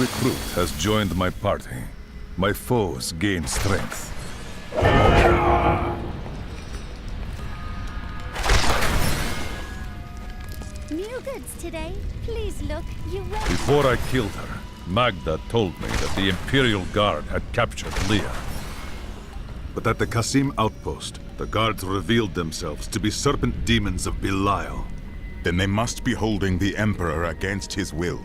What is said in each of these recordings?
recruit has joined my party. My foes gain strength. New goods today. Please look, you will. Before I killed her, Magda told me that the Imperial Guard had captured Leah. But at the Qasim outpost, the guards revealed themselves to be serpent demons of Belial. Then they must be holding the Emperor against his will.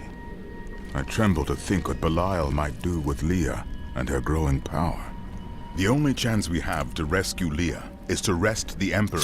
I tremble to think what Belial might do with Leah and her growing power. The only chance we have to rescue Leah is to wrest the Emperor.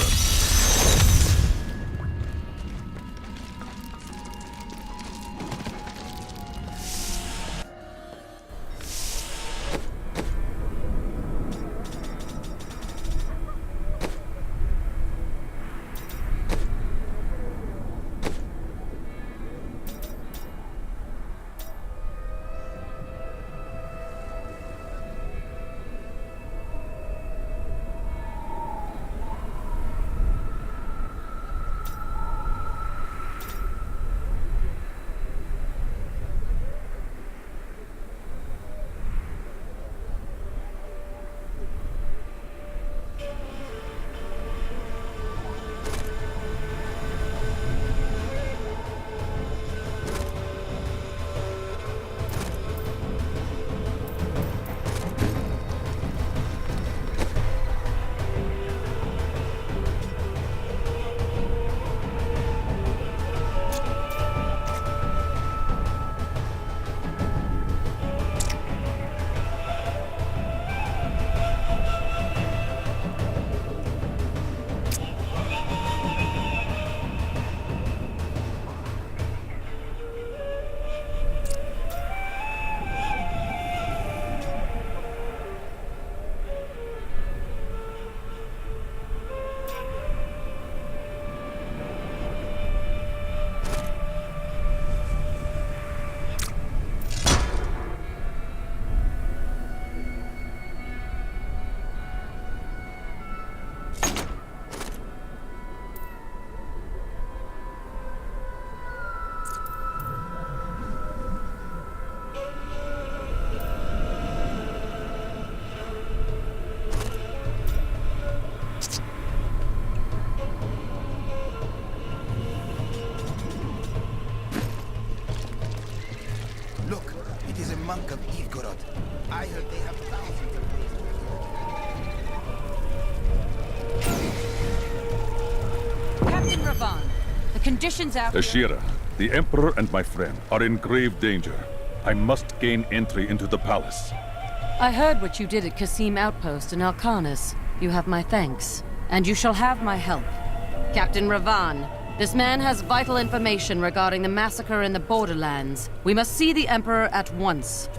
Look, it is a monk of Igorod. I heard they have thousands of these. Captain Ravan, the conditions out here... Ashira, the Emperor and my friend are in grave danger. I must gain entry into the palace. I heard what you did at Qasim Outpost in Alcanis. You have my thanks. And you shall have my help. Captain Ravan, this man has vital information regarding the massacre in the Borderlands. We must see the Emperor at once.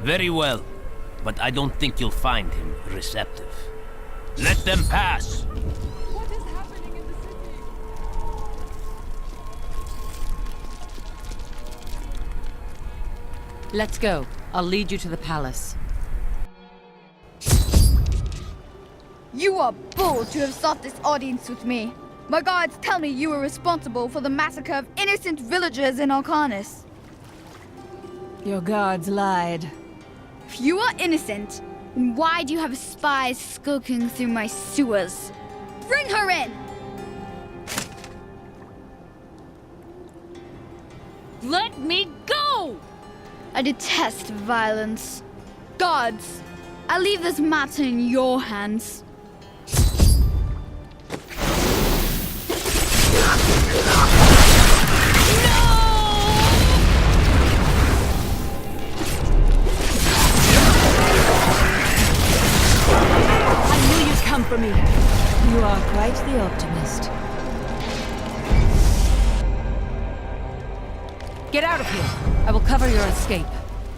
Very well, but I don't think you'll find him receptive. Let them pass! What is happening in the city? Let's go. I'll lead you to the palace. You are bold to have sought this audience with me. My guards tell me you were responsible for the massacre of innocent villagers in Alcanis. Your guards lied. If you are innocent, then why do you have spies skulking through my sewers? Bring her in! Let me go! I detest violence. Guards, I leave this matter in your hands. Come for me. You are quite the optimist. Get out of here. I will cover your escape.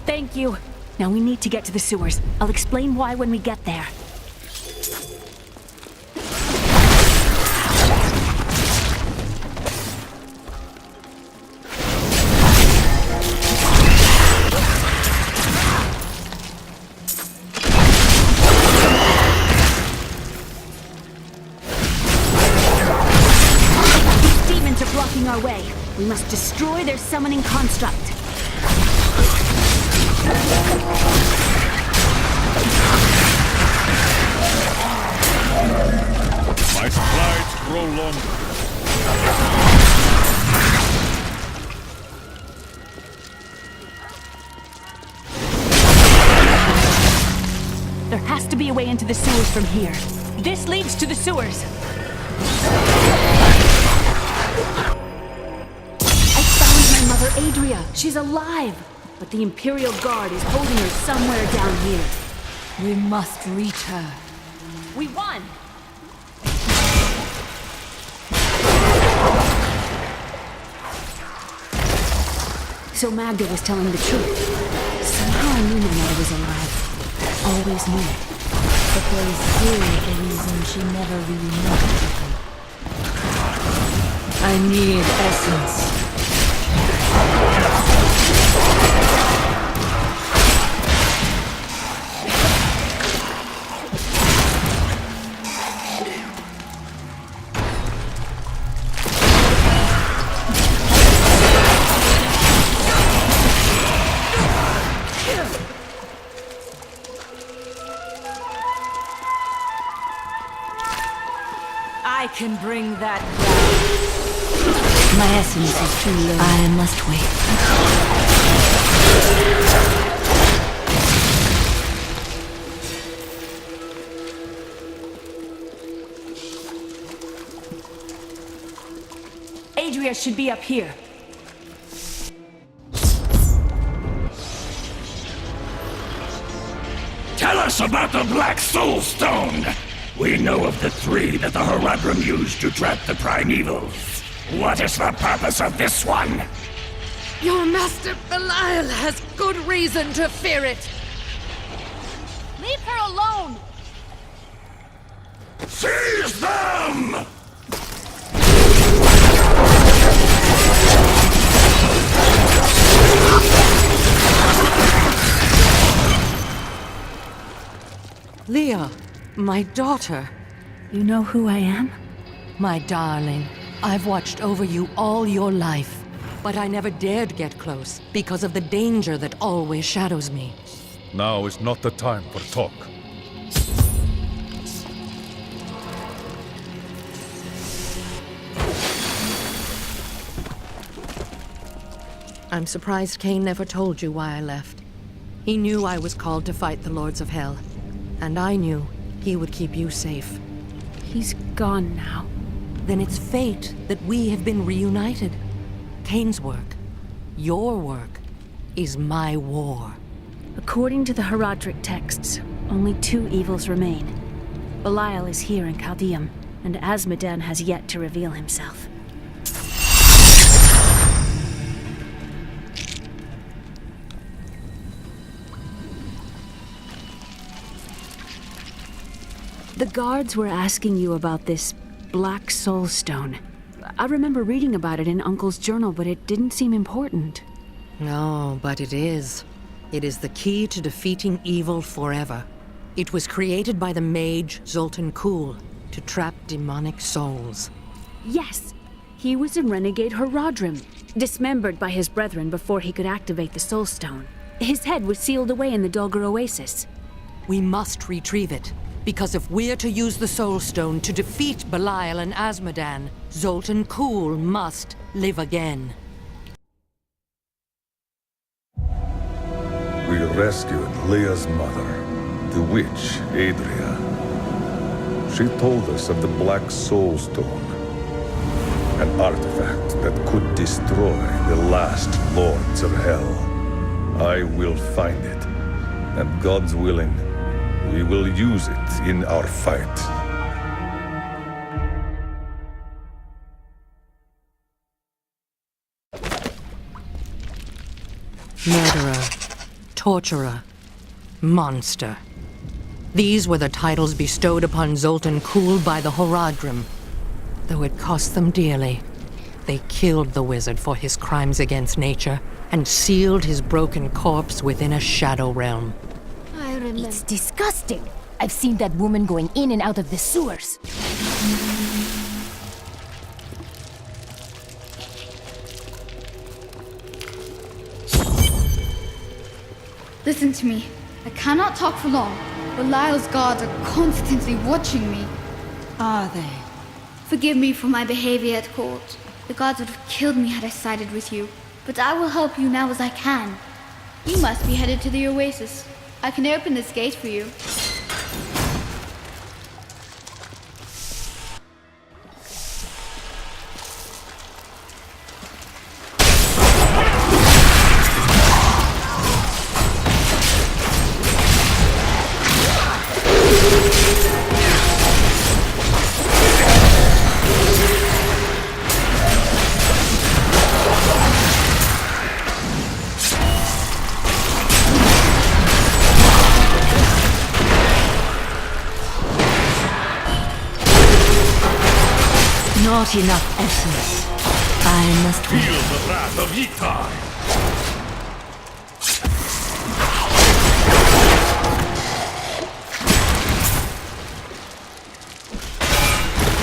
Thank you. Now we need to get to the sewers. I'll explain why when we get there. Our way. We must destroy their summoning construct. to be a way into the sewers from here. This leads to the sewers. I found my mother, Adria. She's alive. But the Imperial Guard is holding her somewhere down here. We must reach her. We won! So Magda was telling the truth. Somehow I knew my mother was alive. Always knew it. But there's still a reason she never really met people. I need essence. I can bring that back. My essence is too low. I must wait. Adria should be up here. Tell us about the Black Soul Stone! We know of the three that the Horadrim used to trap the Primevals. What is the purpose of this one? Your master Belial has good reason to fear it. Leave her alone! Seize them! Leah, my daughter. You know who I am? My darling, I've watched over you all your life, but I never dared get close because of the danger that always shadows me. Now is not the time for talk. I'm surprised Cain never told you why I left. He knew I was called to fight the Lords of Hell, and I knew he would keep you safe. He's gone now. Then it's fate that we have been reunited. Cain's work, your work, is my war. According to the Herodric texts, only two evils remain. Belial is here in Chaldeum, and Azmodan has yet to reveal himself. The guards were asking you about this Black Soul Stone. I remember reading about it in Uncle's journal, but it didn't seem important. No, but it is. It is the key to defeating evil forever. It was created by the mage Zoltun to trap demonic souls. Yes, he was a renegade Horadrim, dismembered by his brethren before he could activate the Soul Stone. His head was sealed away in the Dulgar Oasis. We must retrieve it. Because if we're to use the Soul Stone to defeat Belial and Azmodan, Zoltun must live again. We rescued Leah's mother, the witch, Adria. She told us of the Black Soul Stone, an artifact that could destroy the last Lords of Hell. I will find it, and God's willing, we will use it in our fight. Murderer, torturer, monster. These were the titles bestowed upon Zoltun by the Horadrim. Though it cost them dearly, they killed the wizard for his crimes against nature and sealed his broken corpse within a shadow realm. It's disgusting. I've seen that woman going in and out of the sewers. Listen to me. I cannot talk for long. Belial's guards are constantly watching me. Are they? Forgive me for my behavior at court. The gods would have killed me had I sided with you. But I will help you now as I can. You must be headed to the Oasis. I can open this gate for you. Not enough essence. I must Feel the wrath of Ytar!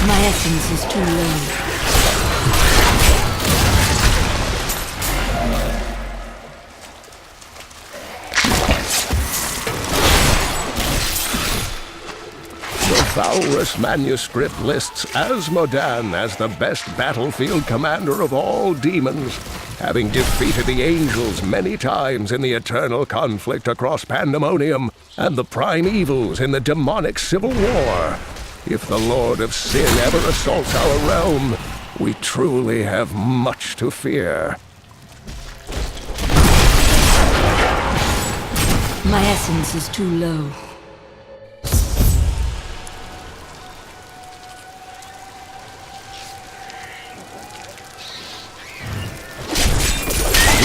My essence is too low. The Valrus manuscript lists Asmodan as the best battlefield commander of all demons, having defeated the angels many times in the eternal conflict across Pandemonium and the prime evils in the demonic civil war. If the Lord of Sin ever assaults our realm, we truly have much to fear. My essence is too low.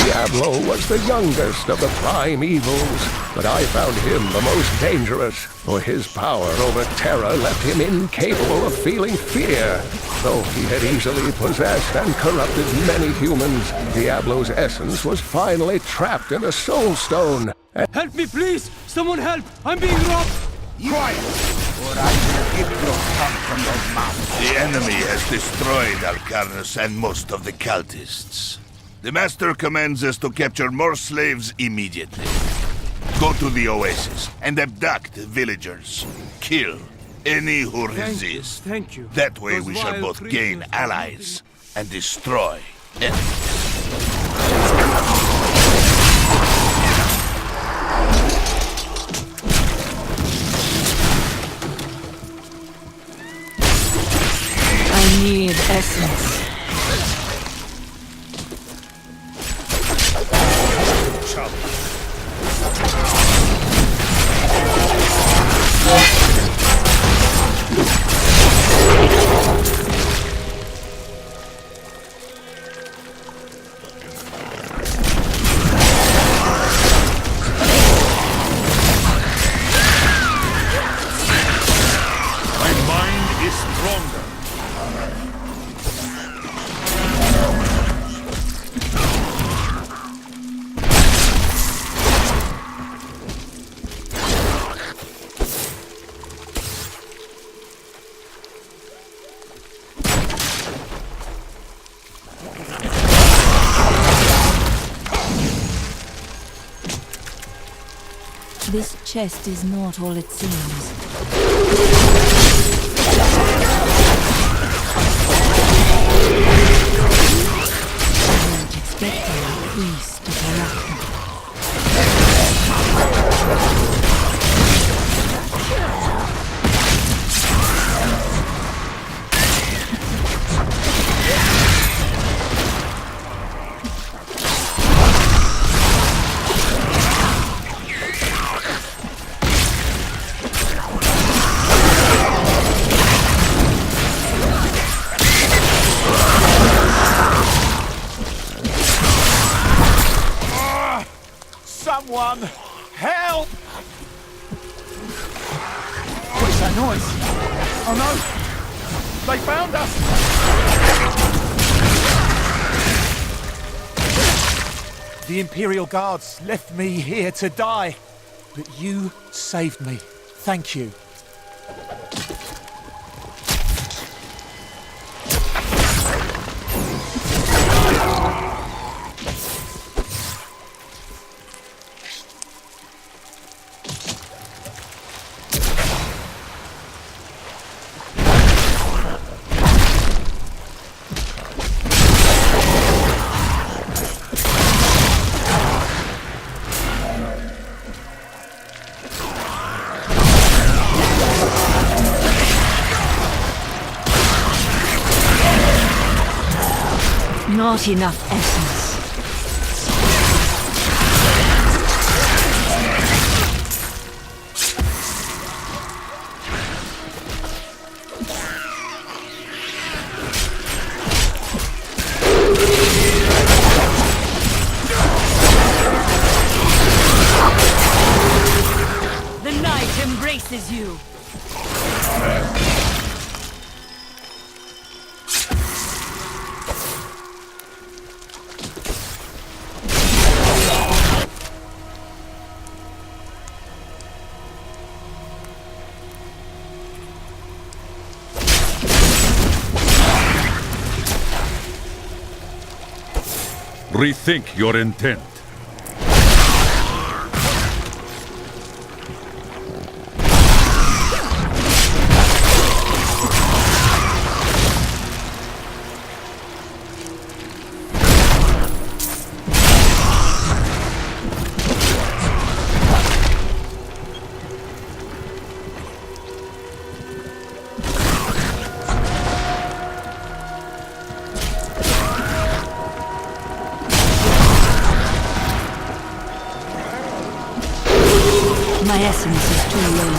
Diablo was the youngest of the prime evils, but I found him the most dangerous, for his power over Terra left him incapable of feeling fear. Though he had easily possessed and corrupted many humans, Diablo's essence was finally trapped in a soul stone. Help me, please! Someone help! I'm being robbed! Quiet, or I will rip your tongue from your mouth. The enemy has destroyed Alcarnus and most of the cultists. The Master commands us to capture more slaves immediately. Go to the oasis and abduct villagers. Kill any who resist. Thank you. That way we shall Those both vile gain creatures allies and destroy enemies. I need essence. My mind is stronger. This chest is not all it seems. I wasn't expecting a priest to corrupt me. Someone, help! What's that noise? Oh no! They found us! The Imperial Guards left me here to die, but you saved me. Thank you. Not enough essence. The night embraces you. Rethink your intent. My essence is too low.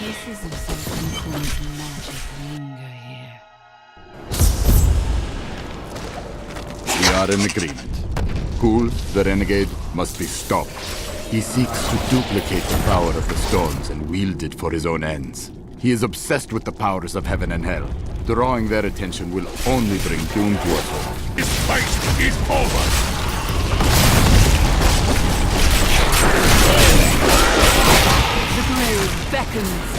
Traces of Zoltun's magic linger here. We are in agreement. Kulle, the renegade, must be stopped. He seeks to duplicate the power of the stones and wield it for his own ends. He is obsessed with the powers of heaven and hell. Drawing their attention will only bring doom to us all. His fight is over! The grave beckons.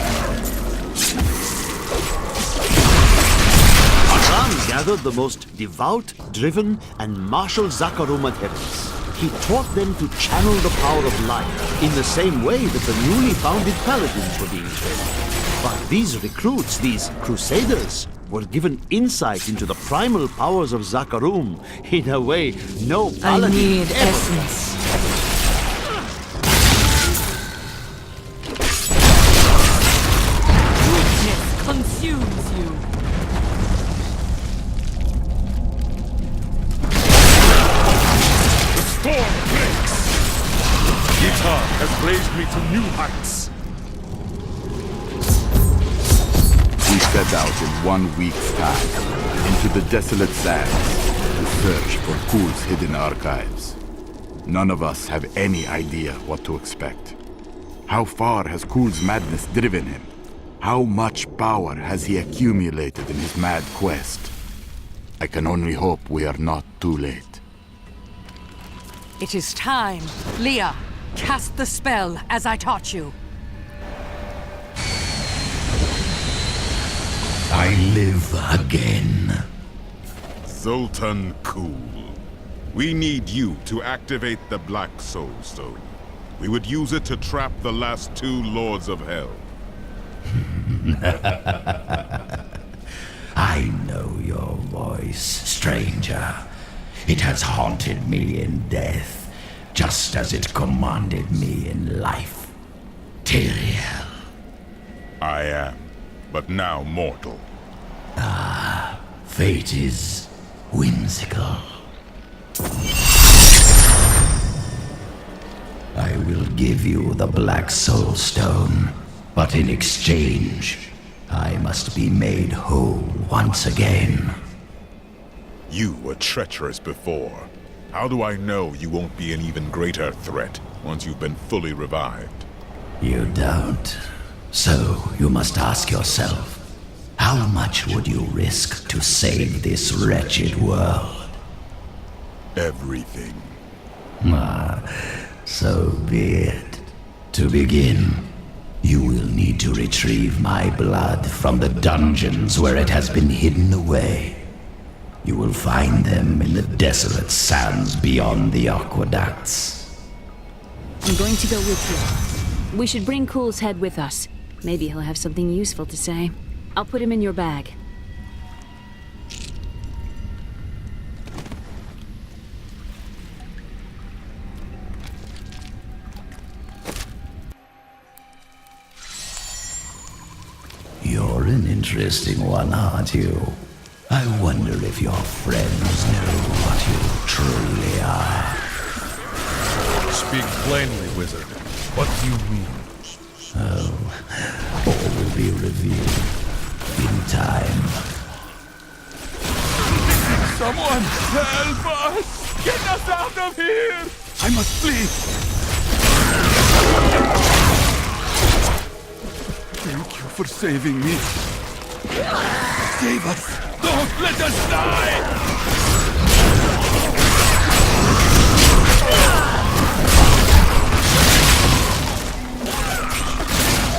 Aran gathered the most devout, driven, and martial Zakarum adherents. He taught them to channel the power of light in the same way that the newly founded paladins were being trained. But these recruits, these crusaders, were given insight into the primal powers of Zakarum in a way no paladin I need ever. essence. Weakness consumes you. The storm breaks! Guitar has raised me to new heights. We set out in 1 week's time into the desolate sands to search for Kulle's hidden archives. None of us have any idea what to expect. How far has Kulle's madness driven him? How much power has he accumulated in his mad quest? I can only hope we are not too late. It is time. Leah, cast the spell as I taught you. I live again. Zoltun Kulle. We need you to activate the Black Soul Stone. We would use it to trap the last 2 Lords of Hell. I know your voice, stranger. It has haunted me in death, just as it commanded me in life. Tyrael. I am, but now mortal. Fate is whimsical. I will give you the Black Soul Stone, but in exchange, I must be made whole once again. You were treacherous before. How do I know you won't be an even greater threat once you've been fully revived? You don't. So you must ask yourself, how much would you risk to save this wretched world? Everything. So be it. To begin, you will need to retrieve my blood from the dungeons where it has been hidden away. You will find them in the desolate sands beyond the aqueducts. I'm going to go with you. We should bring Kulle's head with us. Maybe he'll have something useful to say. I'll put him in your bag. You're an interesting one, aren't you? I wonder if your friends know what you truly are. Speak plainly, wizard. What do you mean? Oh, all will be revealed in time. Someone help us! Get us out of here! I must flee! Thank you for saving me. Save us! Don't let us die!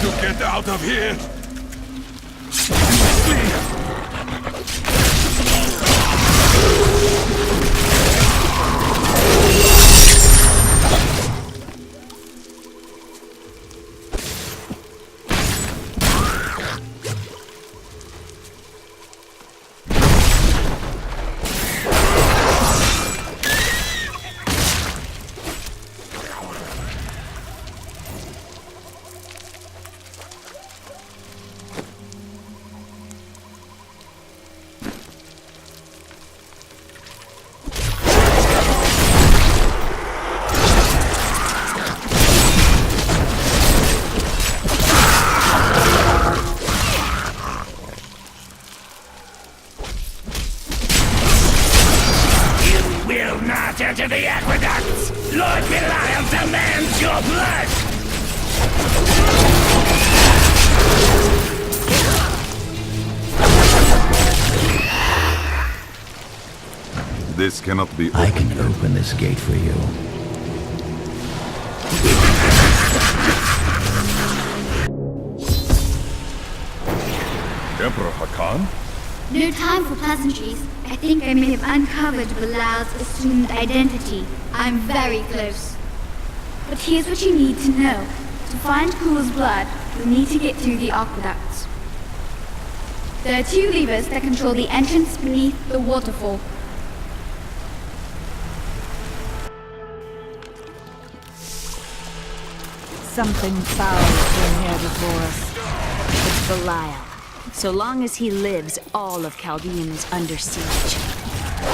To get out of here! I must flee! To the aqueducts! Lord Belial demands your blood! This cannot be I can open this gate for you. Emperor Hakan? No time for pleasantries. I think I may have uncovered Bilal's assumed identity. I'm very close. But here's what you need to know. To find Kulle's blood, you'll need to get through the aqueducts. There are 2 levers that control the entrance beneath the waterfall. Something foul came here before us. It's Belial. So long as he lives, all of Chaldean is under siege.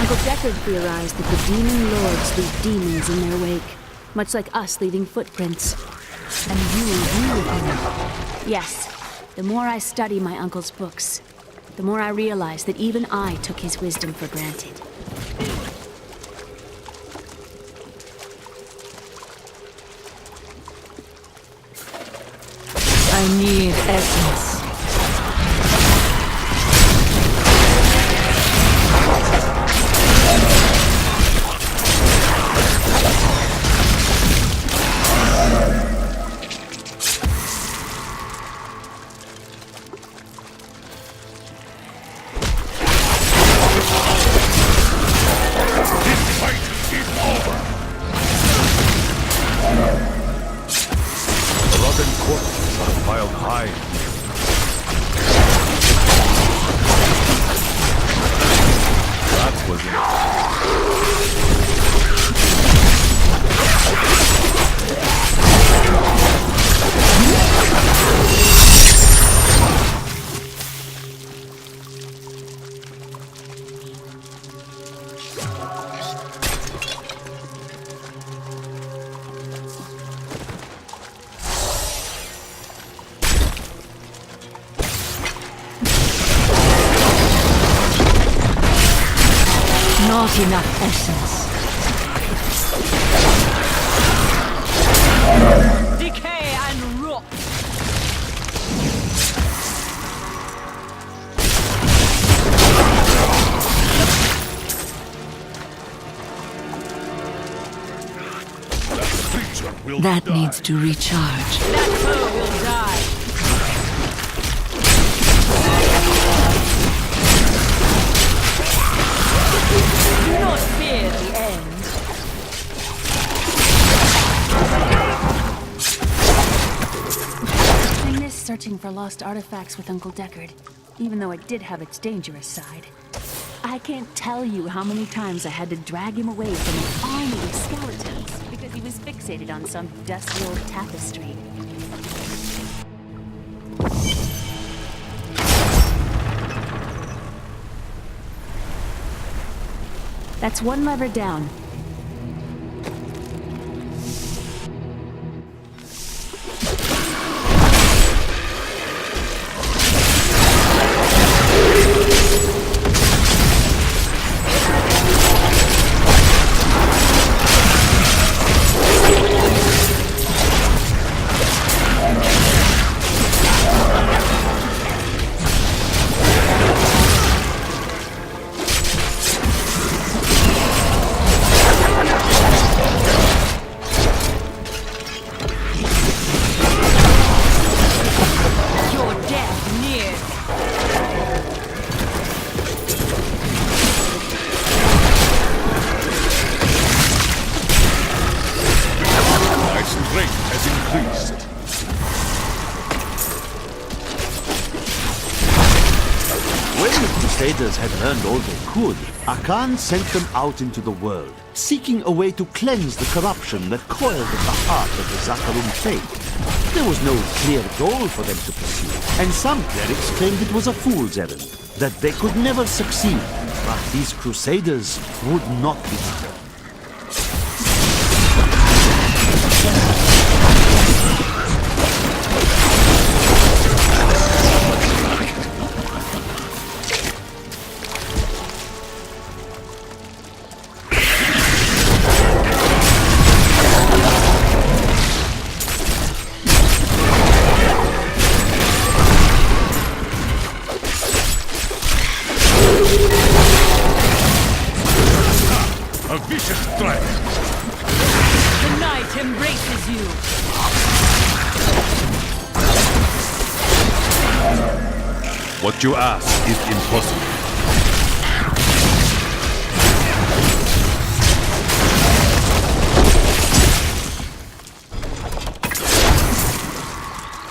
Uncle Deckard theorized that the demon lords leave demons in their wake, much like us leaving footprints. And you agree with him? Yes. The more I study my uncle's books, the more I realize that even I took his wisdom for granted. I need essence. Not enough essence. Decay and rot. That needs to recharge. That foe will die. Do not fear the end. Doing this searching for lost artifacts with Uncle Deckard, even though it did have its dangerous side. I can't tell you how many times I had to drag him away from an army of skeletons because he was fixated on some dusty old tapestry. That's one lever down. Crusaders had learned all they could, Akan sent them out into the world, seeking a way to cleanse the corruption that coiled at the heart of the Zakarum faith. There was no clear goal for them to pursue, and some clerics claimed it was a fool's errand, that they could never succeed. But these Crusaders would not be deterred. What you ask is impossible.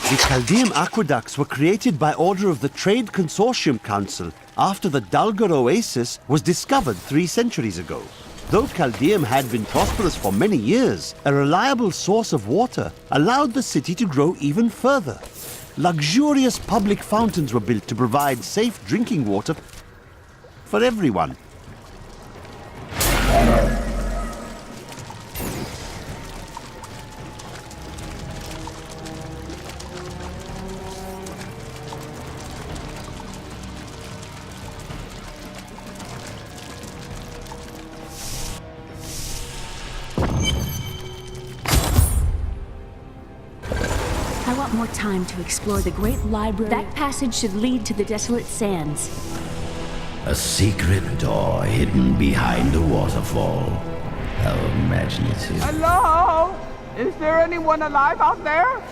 The Chaldean aqueducts were created by order of the Trade Consortium Council after the Dalgar Oasis was discovered 3 centuries ago. Though Chaldeum had been prosperous for many years, a reliable source of water allowed the city to grow even further. Luxurious public fountains were built to provide safe drinking water for everyone. More time to explore the great library. That passage should lead to the desolate sands. A secret door hidden behind a waterfall. How imaginative. Hello? Is there anyone alive out there?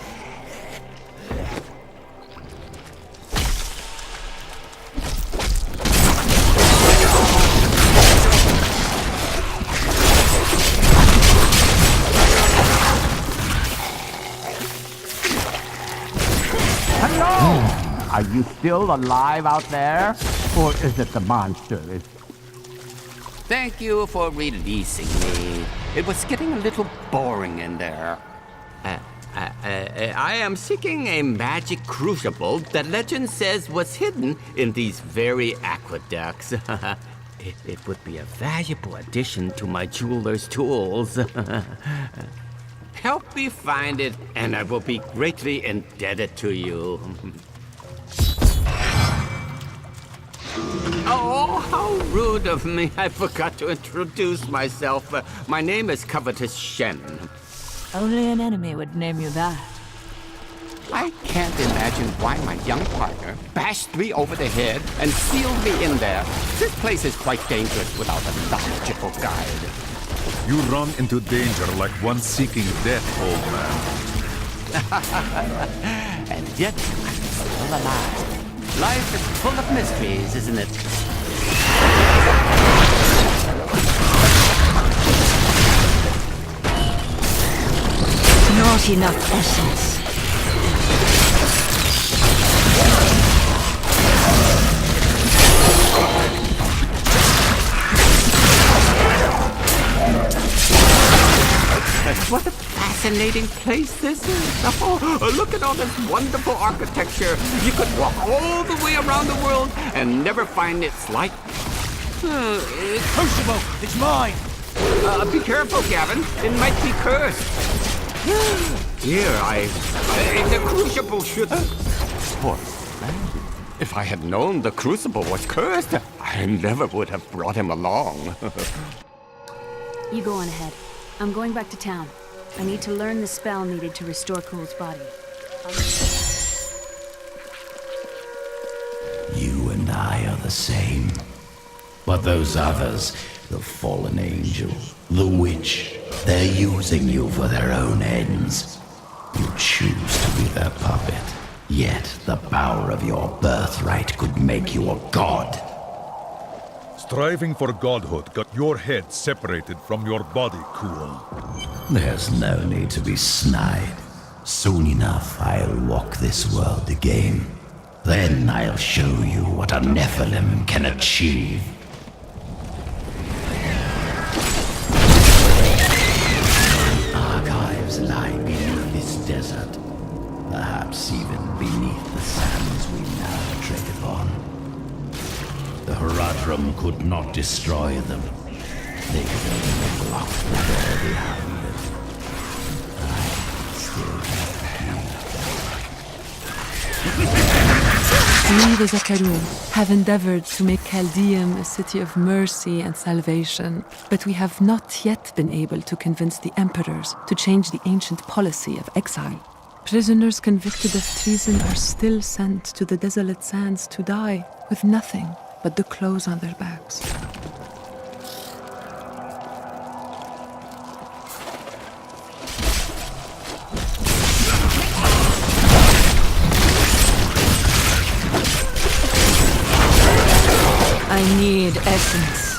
Are you still alive out there? Or is it the monster? Thank you for releasing me. It was getting a little boring in there. I am seeking a magic crucible that legend says was hidden in these very aqueducts. It would be a valuable addition to my jeweler's tools. Help me find it, and I will be greatly indebted to you. Oh, how rude of me. I forgot to introduce myself. My name is Covetous Shen. Only an enemy would name you that. I can't imagine why my young partner bashed me over the head and sealed me in there. This place is quite dangerous without a knowledgeable guide. You run into danger like one seeking death, old man. And yet, I'm still alive. Life is full of mysteries, isn't it? Not enough essence. What a fascinating place this is. Oh, look at all this wonderful architecture. You could walk all the way around the world and never find its like. Crucible, it's mine. Be careful, Gavin. It might be cursed. Dear, the crucible should. Poor man. If I had known the crucible was cursed, I never would have brought him along. You go on ahead. I'm going back to town. I need to learn the spell needed to restore Kule's body. You and I are the same. But those others, the fallen angel, the witch, they're using you for their own ends. You choose to be their puppet. Yet the power of your birthright could make you a god. Striving for godhood got your head separated from your body, Kulle. There's no need to be snide. Soon enough, I'll walk this world again. Then I'll show you what a Nephilim can achieve. Archives lie beneath this desert. Perhaps even beneath the sands we now tread upon. The Horadrim could not destroy them. They could only block the door behind them. I still have We, the Zakarum, have endeavored to make Chaldeum a city of mercy and salvation, but we have not yet been able to convince the emperors to change the ancient policy of exile. Prisoners convicted of treason are still sent to the desolate sands to die, with nothing but the clothes on their backs. I need essence.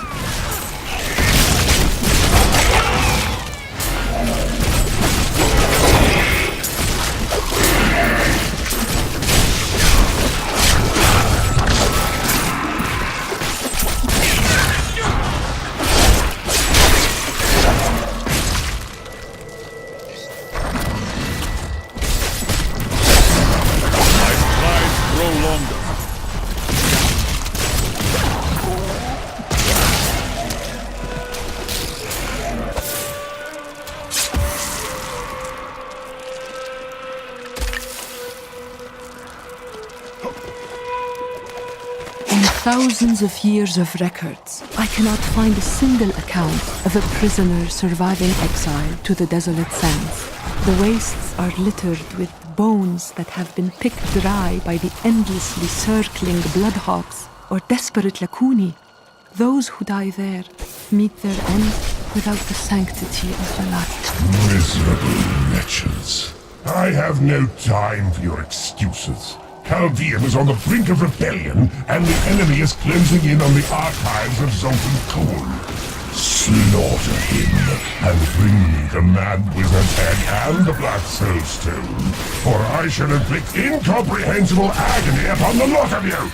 Thousands of years of records, I cannot find a single account of a prisoner surviving exile to the desolate sands. The wastes are littered with bones that have been picked dry by the endlessly circling bloodhawks or desperate Lakuni. Those who die there meet their end without the sanctity of the light. Miserable wretches. I have no time for your excuses. Chaldeum is on the brink of rebellion, and the enemy is closing in on the archives of Zoltun Kulle. Slaughter him, and bring me the mad wizard's head and the Black Soul Stone, or I shall inflict incomprehensible agony upon the lot of you!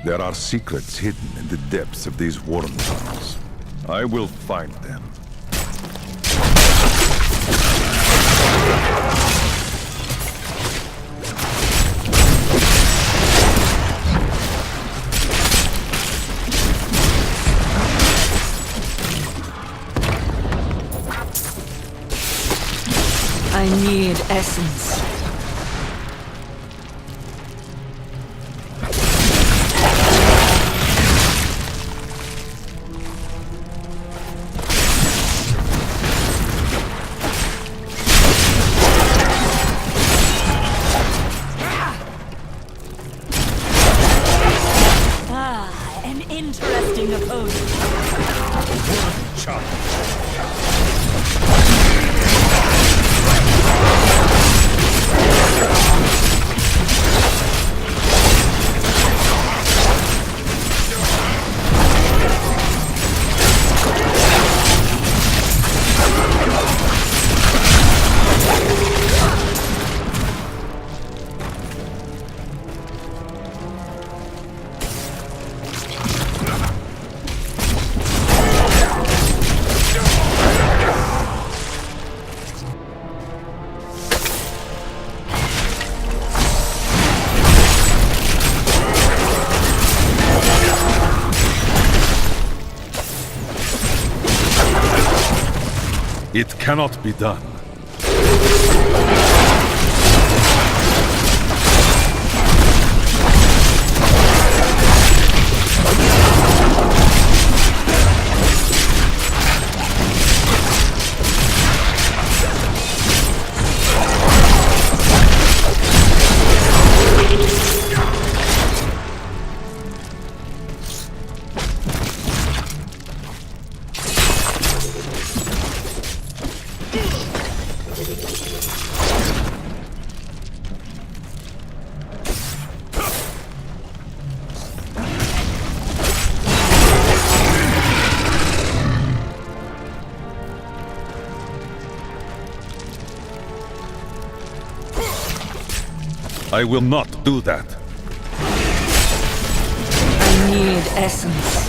There are secrets hidden in the depths of these worm tunnels. I will find them. I need essence. Interesting opponent. It cannot be done. I will not do that. I need essence.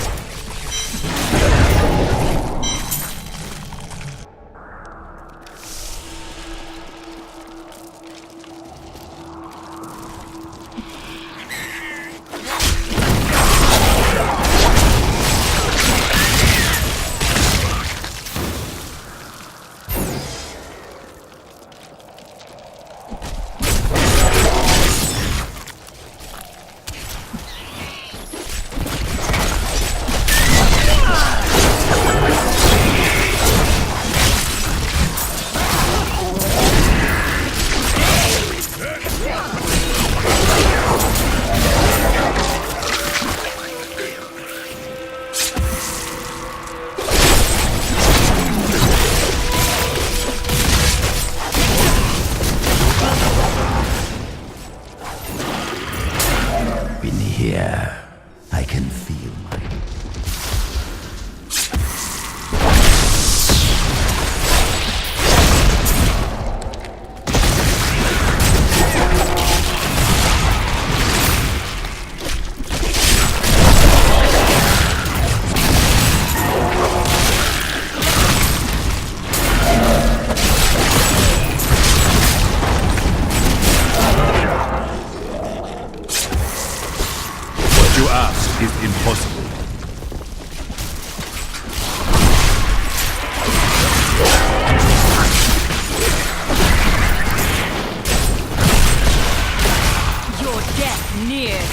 Here, I can feel my... What you ask is impossible. Your death nears.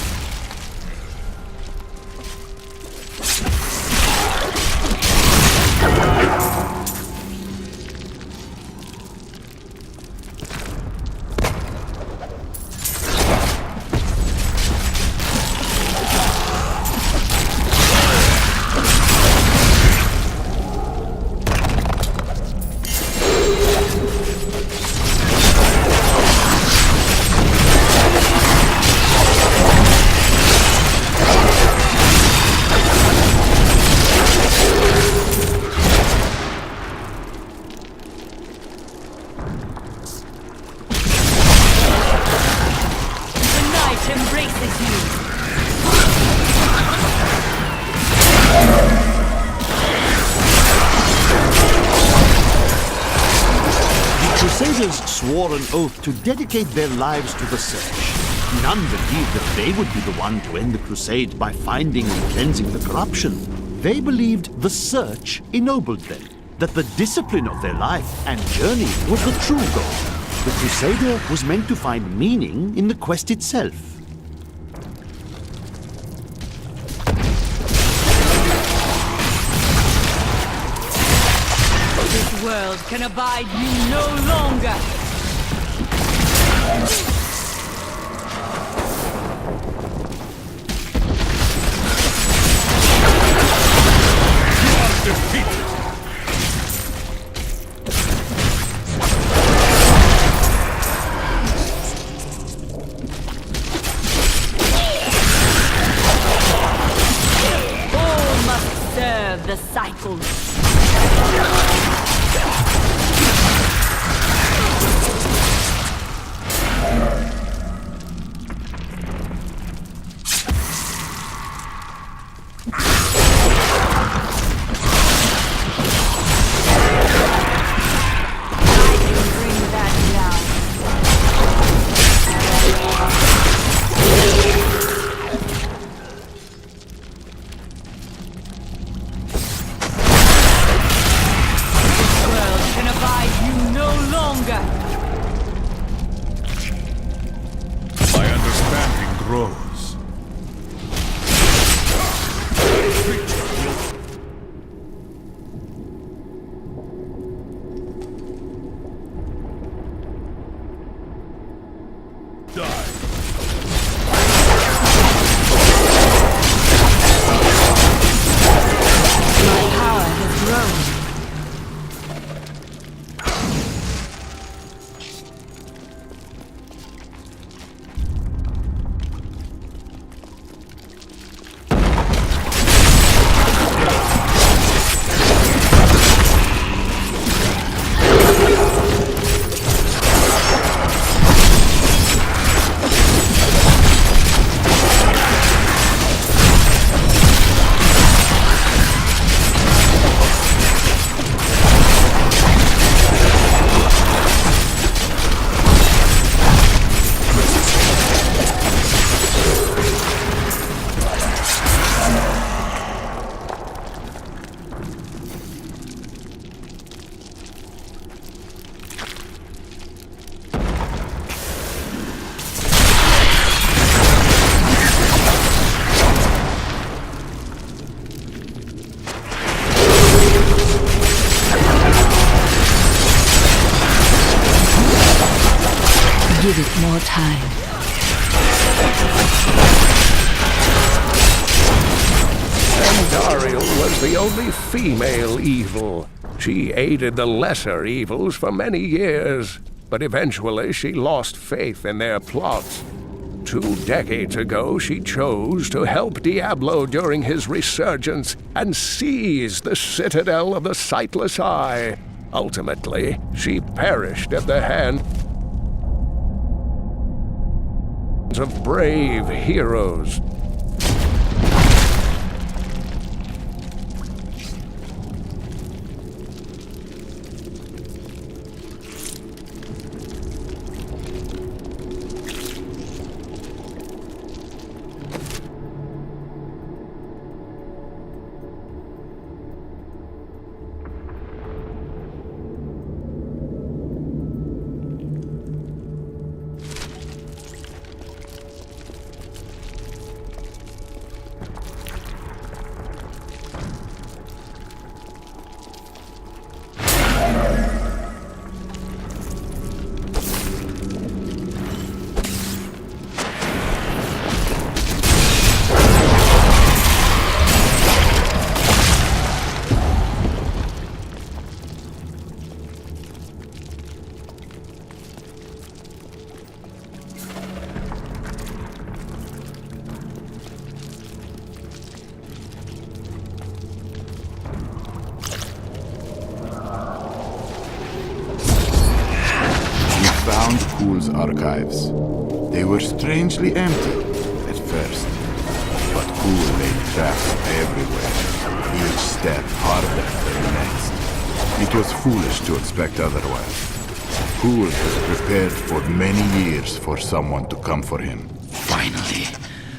Embraces you. The Crusaders swore an oath to dedicate their lives to the search. None believed that they would be the one to end the crusade by finding and cleansing the corruption. They believed the search ennobled them, that the discipline of their life and journey was the true goal. The Crusader was meant to find meaning in the quest itself. This world can abide you no longer. All must serve the cycles. Give it more time. Andariel was the only female evil. She aided the lesser evils for many years, but eventually she lost faith in their plots. 2 decades ago, she chose to help Diablo during his resurgence and seize the citadel of the Sightless Eye. Ultimately, she perished at the hands of brave heroes. Found Kulle's archives. They were strangely empty at first, but Kulle laid traps everywhere, each step harder than the next. It was foolish to expect otherwise. Kulle was prepared for many years for someone to come for him. Finally,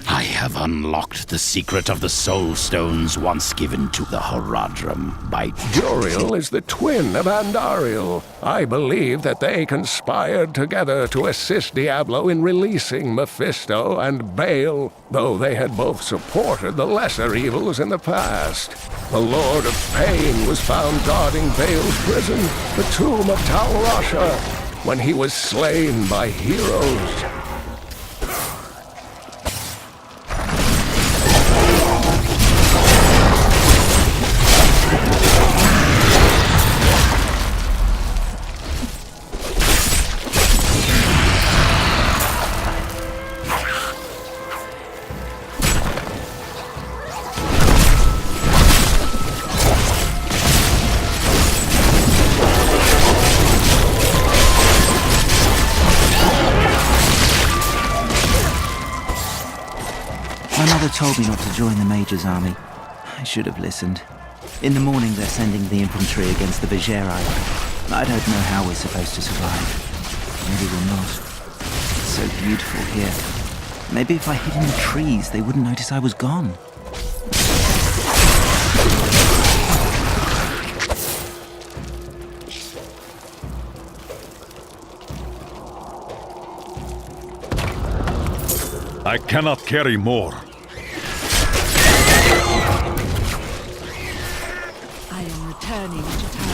I have unlocked the secret of the soul stones once given to the Horadrim by... Joriel is the twin of Andariel. I believe that they conspired together to assist Diablo in releasing Mephisto and Baal, though they had both supported the lesser evils in the past. The Lord of Pain was found guarding Baal's prison, the tomb of Tal Rasha, when he was slain by heroes. My mother told me not to join the Major's army. I should have listened. In the morning they're sending the infantry against the Vigeri. I don't know how we're supposed to survive. Maybe we're not. It's so beautiful here. Maybe if I hid in the trees, they wouldn't notice I was gone. I cannot carry more. I am returning to town.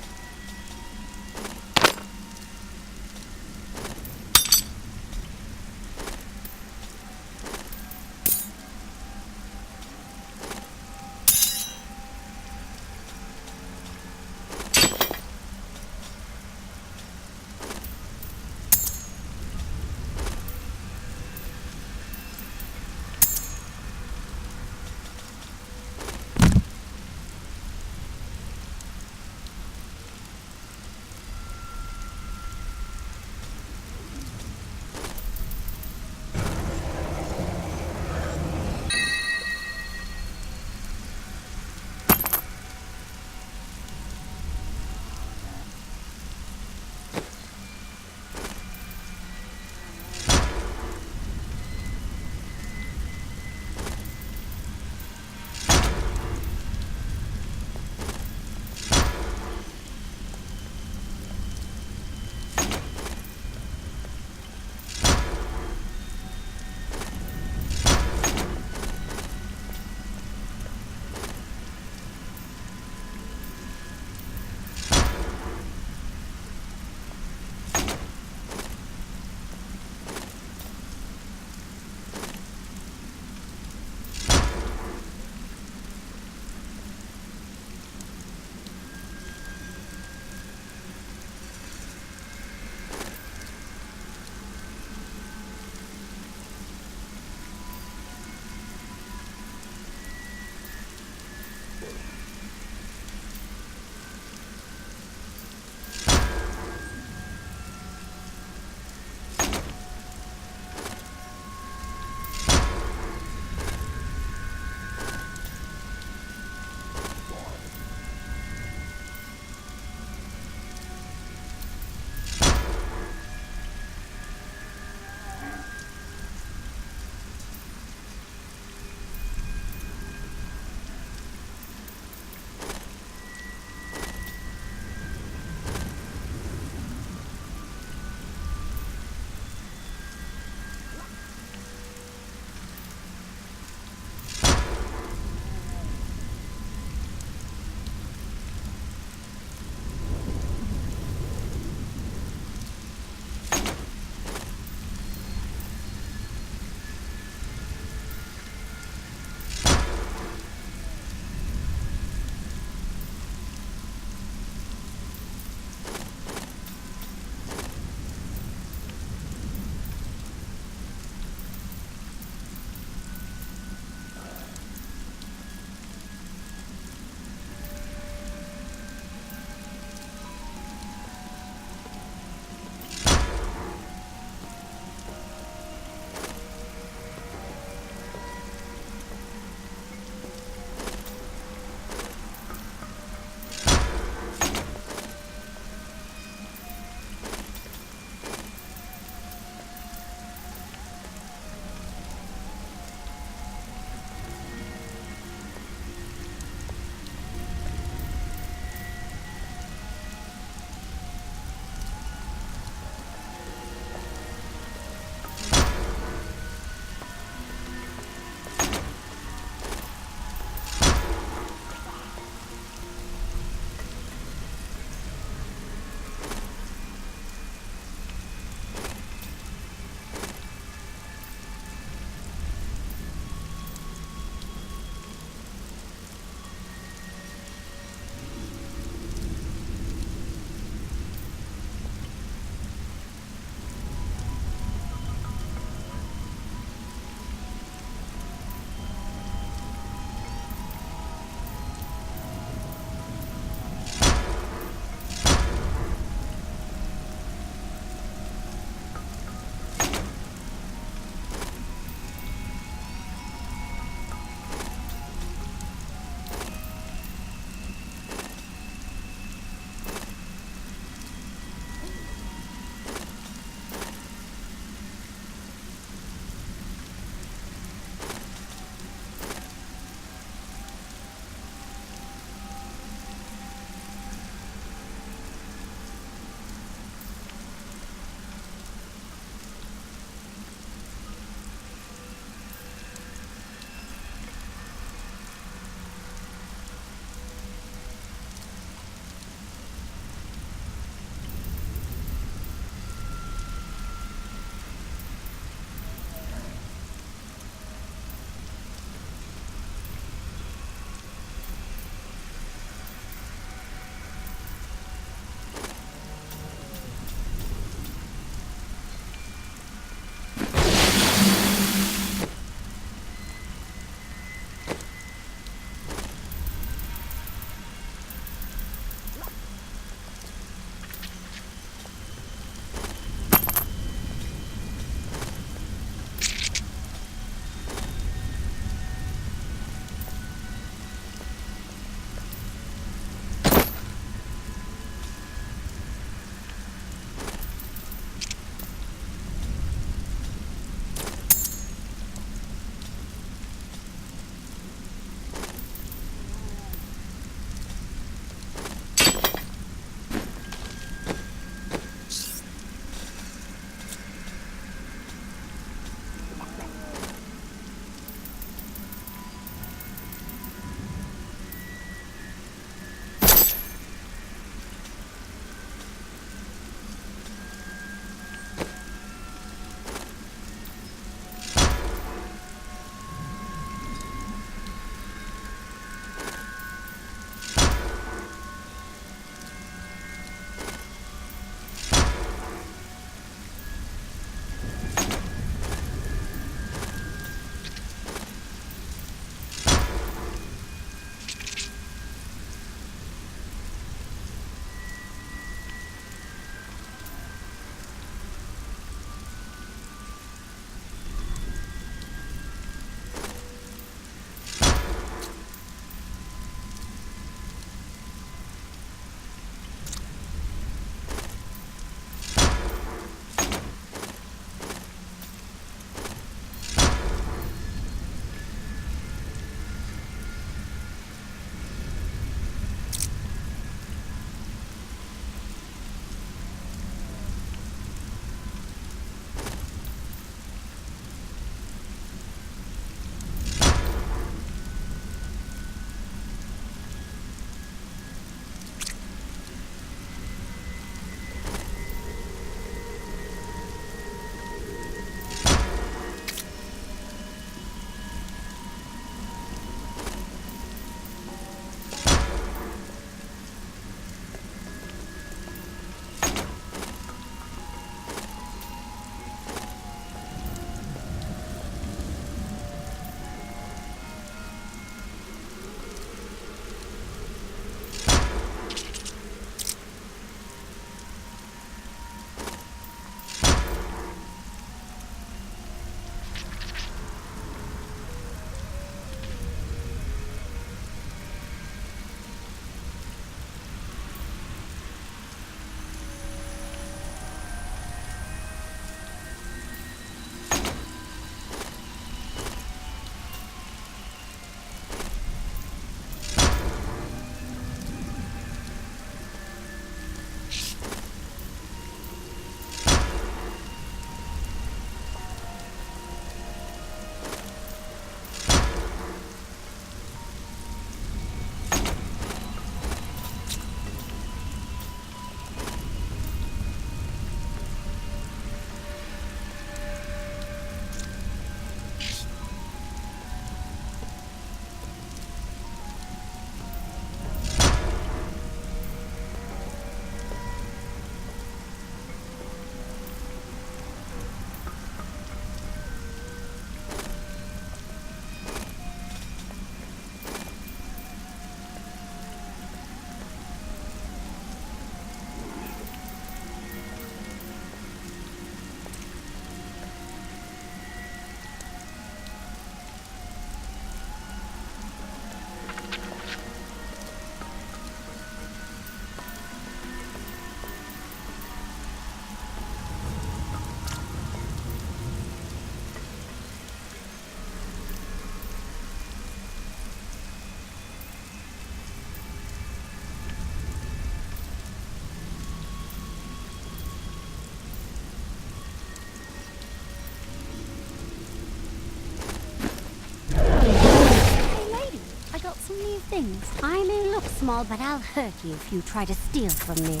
things. I may look small, but I'll hurt you if you try to steal from me.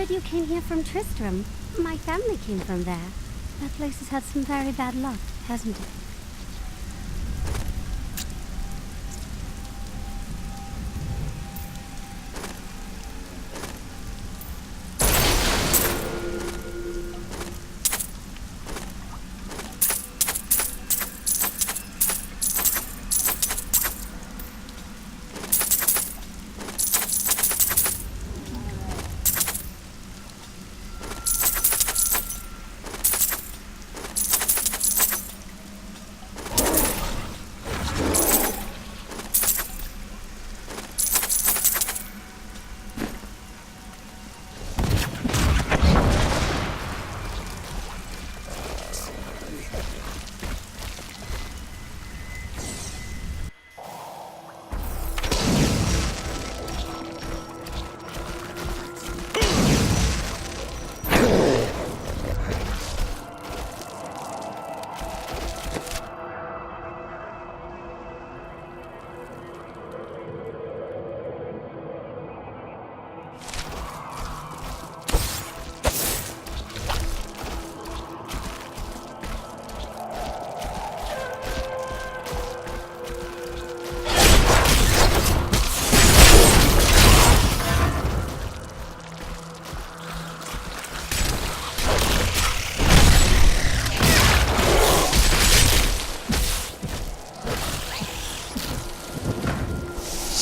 You came here from Tristram. My family came from there. That place has had some very bad luck, hasn't it?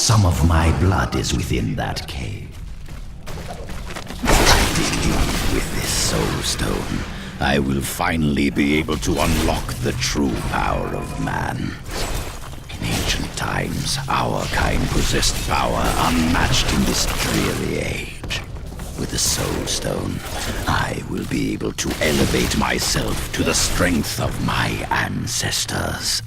Some of my blood is within that cave. I believe with this soul stone, I will finally be able to unlock the true power of man. In ancient times, our kind possessed power unmatched in this dreary age. With the soul stone, I will be able to elevate myself to the strength of my ancestors.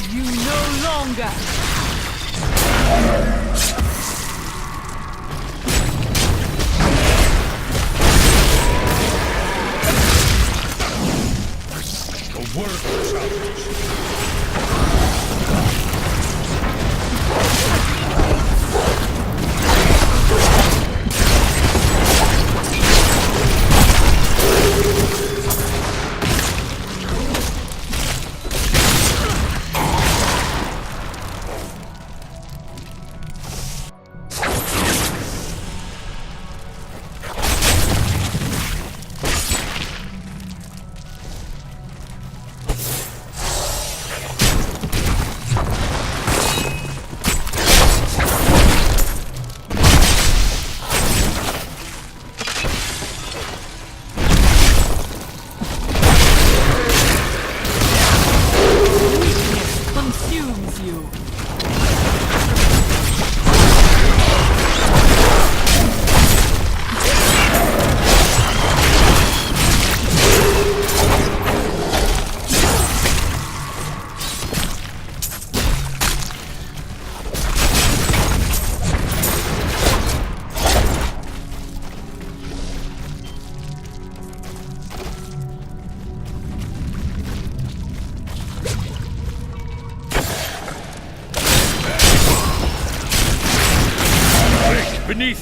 You no longer. A word of challenge.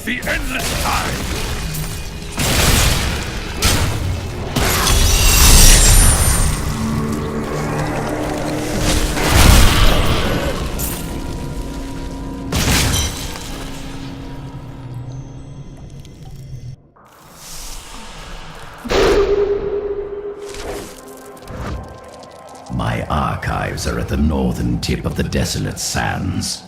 Against the endless tide! My archives are at the northern tip of the desolate sands.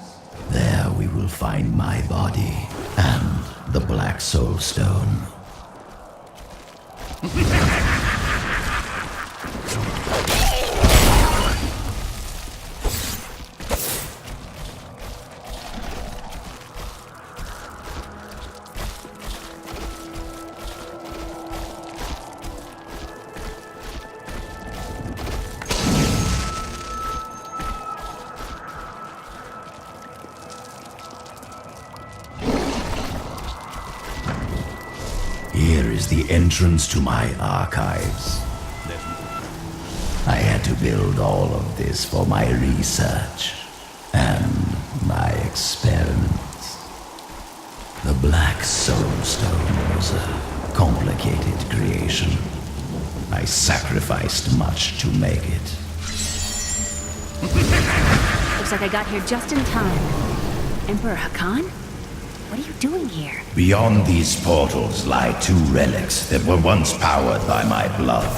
There we will find my body and the Black Soul Stone. Here is the entrance to my archives. I had to build all of this for my research and my experiments. The Black Soul Stone was a complicated creation. I sacrificed much to make it. Looks like I got here just in time. Emperor Hakan? What are you doing here? Beyond these portals lie two relics that were once powered by my blood.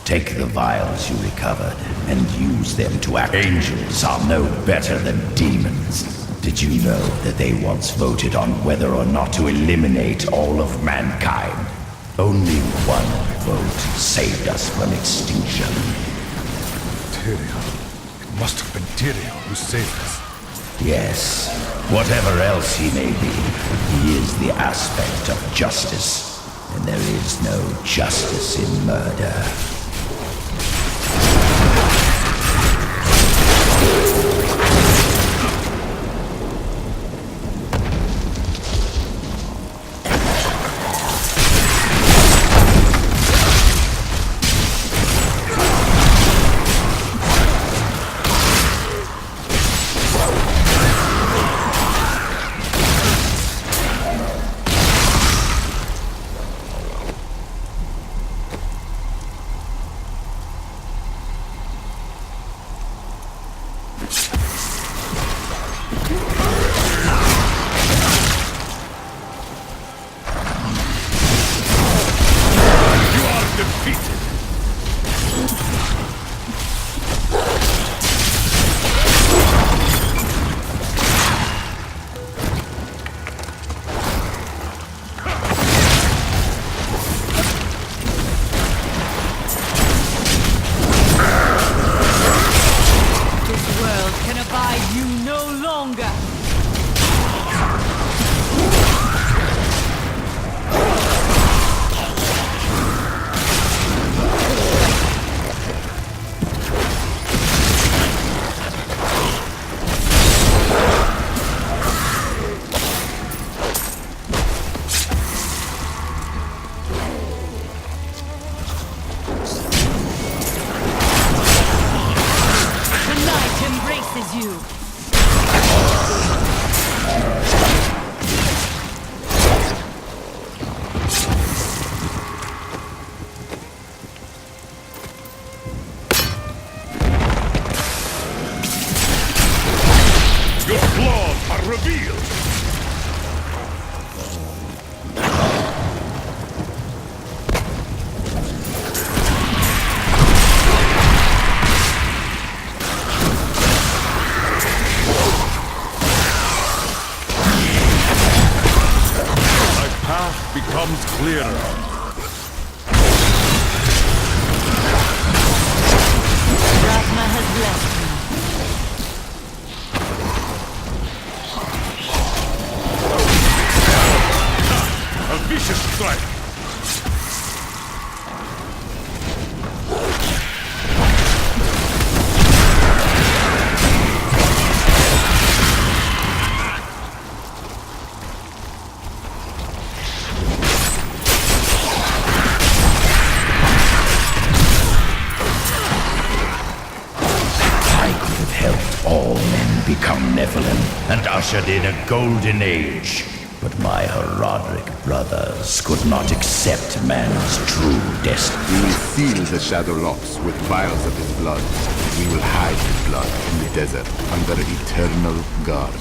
Take the vials you recovered and use them to act. Angels are no better than demons. Did you know that they once voted on whether or not to eliminate all of mankind? Only one vote saved us from extinction. Tyrael. It must have been Tyrael who saved us. Yes, whatever else he may be, he is the aspect of justice, and there is no justice in murder. Becomes clearer. Brahma has left me. A vicious strike. All men become Nephilim and ushered in a golden age. But my Herodric brothers could not accept man's true destiny. We will seal the Shadow Locks with vials of his blood. We will hide his blood in the desert under eternal guard.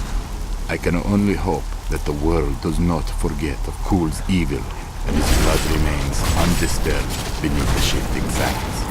I can only hope that the world does not forget of Kulle's evil, and his blood remains undisturbed beneath the shifting sands.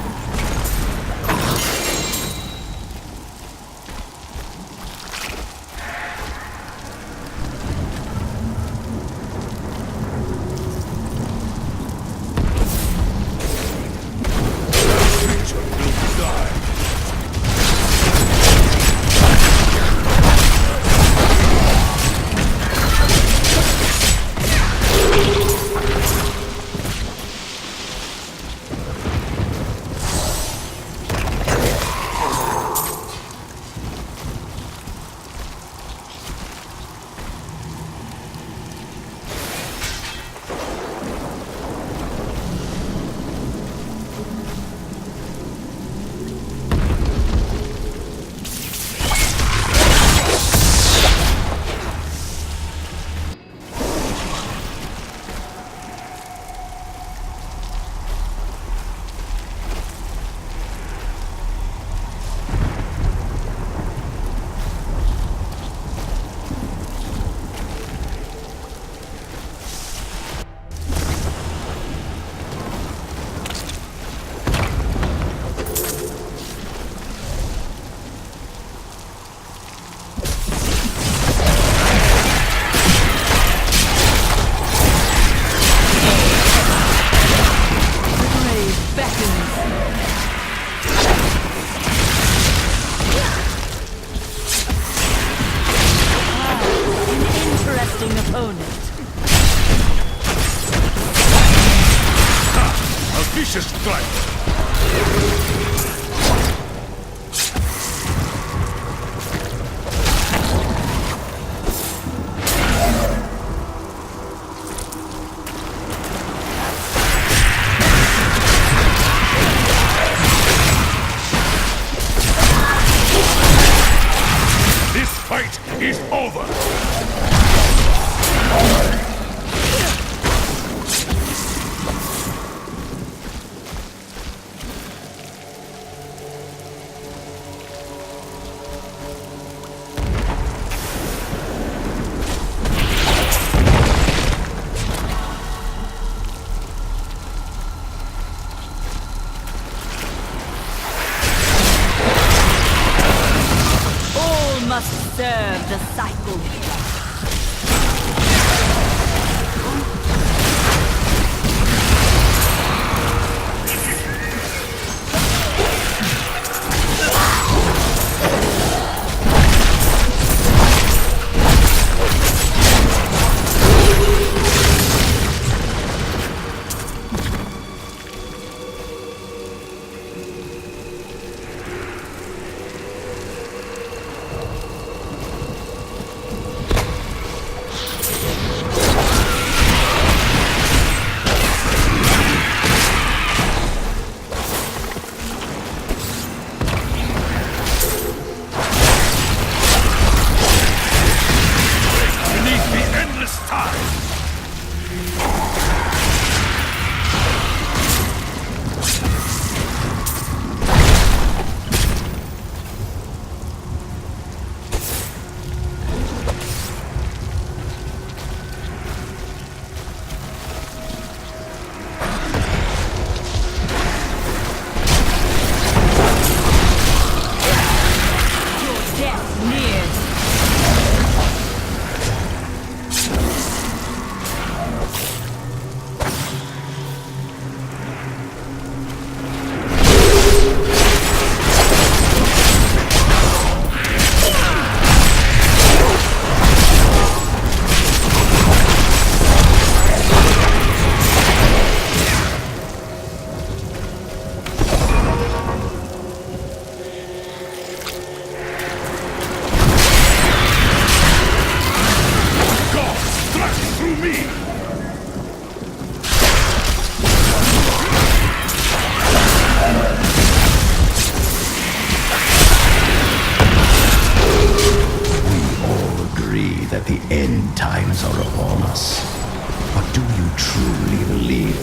Serve the cycle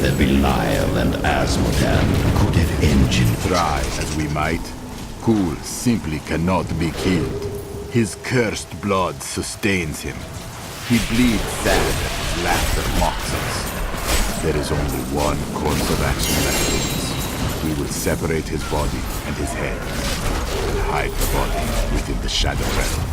that Belial and Asmodan could have engineered. Try as we might, Kulle simply cannot be killed. His cursed blood sustains him. He bleeds sad and his laughter mocks us. There is only one course of action left for us. We will separate his body and his head, and hide the body within the Shadow Realm.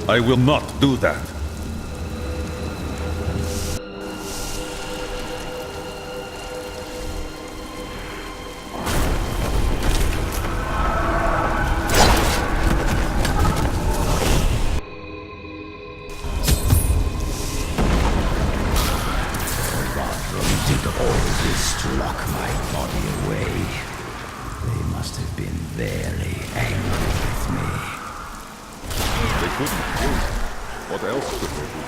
I will not do that. Did all this to lock my body away. They must have been very angry with me. They couldn't kill me. What else could they do?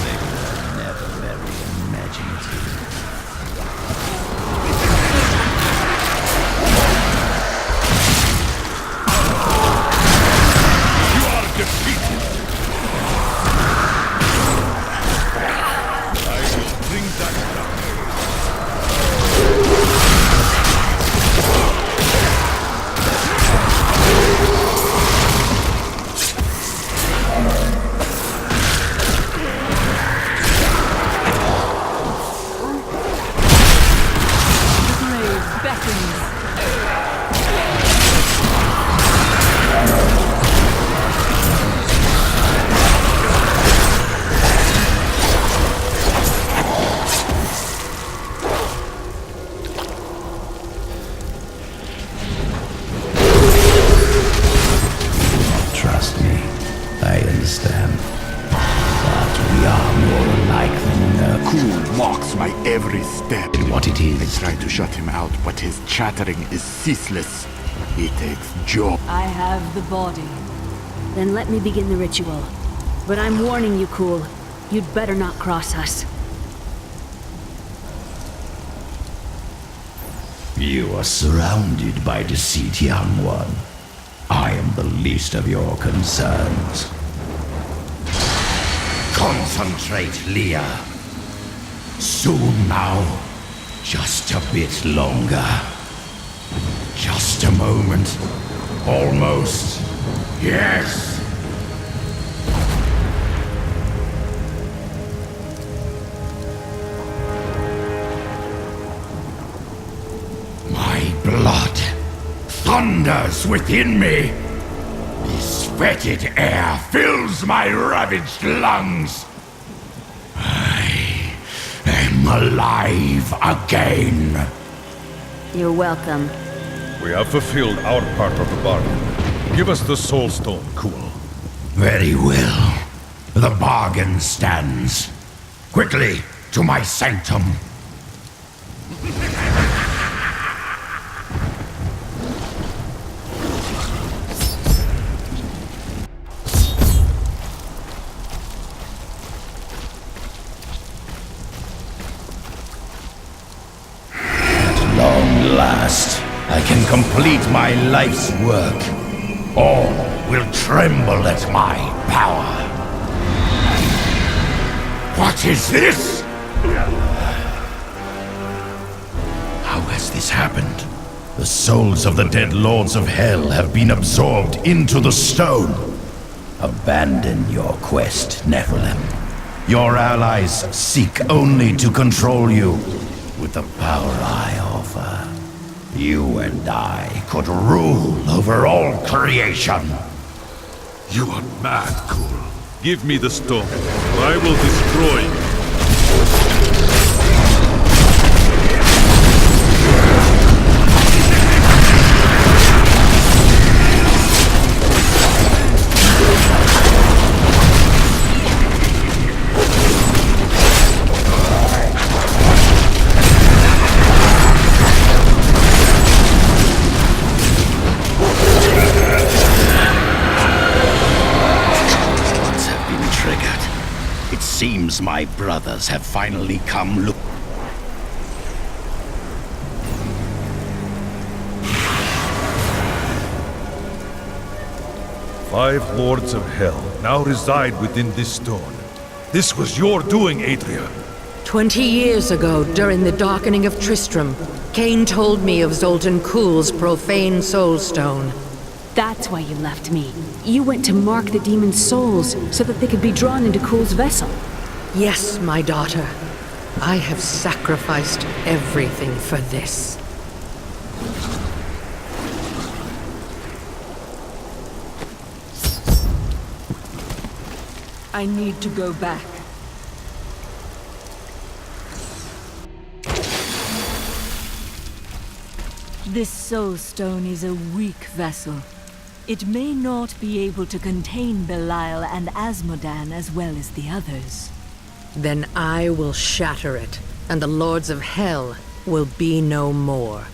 They were never very imaginative. You are defeated! I will bring that down. Trust me, I understand. But we are more alike than Kulle mocks my every step. what it is. I try to shut him out, but his chattering is ceaseless. He takes joy. I have the body. Then let me begin the ritual. But I'm warning you, Kulle. You'd better not cross us. You are surrounded by deceit, young one. I am the least of your concerns. Concentrate, Leah. Soon now. Just a bit longer. Just a moment. Almost. Yes. My blood thunders within me. This fetid air fills my ravaged lungs. I am alive again. You're welcome. We have fulfilled our part of the bargain. Give us the Soul Stone, Kulle. Very well. The bargain stands. Quickly, to my sanctum. At long last, I can complete my life's work. All will tremble at my power. What is this? How has this happened? The souls of the dead lords of hell have been absorbed into the stone. Abandon your quest, Nephilim. Your allies seek only to control you. With the power I offer, you and I could rule over all creation. You are mad, Kulle. Give me the stone, or I will destroy you. seems my brothers have finally come look. Five lords of hell now reside within this stone. This was your doing, Adria. 20 years ago, during the darkening of Tristram, Cain told me of Zoltun Kull's profane soulstone. That's why you left me. You went to mark the demon's souls so that they could be drawn into Kull's vessel. Yes, my daughter. I have sacrificed everything for this. I need to go back. This soul stone is a weak vessel. It may not be able to contain Belial and Asmodan as well as the others. Then I will shatter it, and the lords of hell will be no more.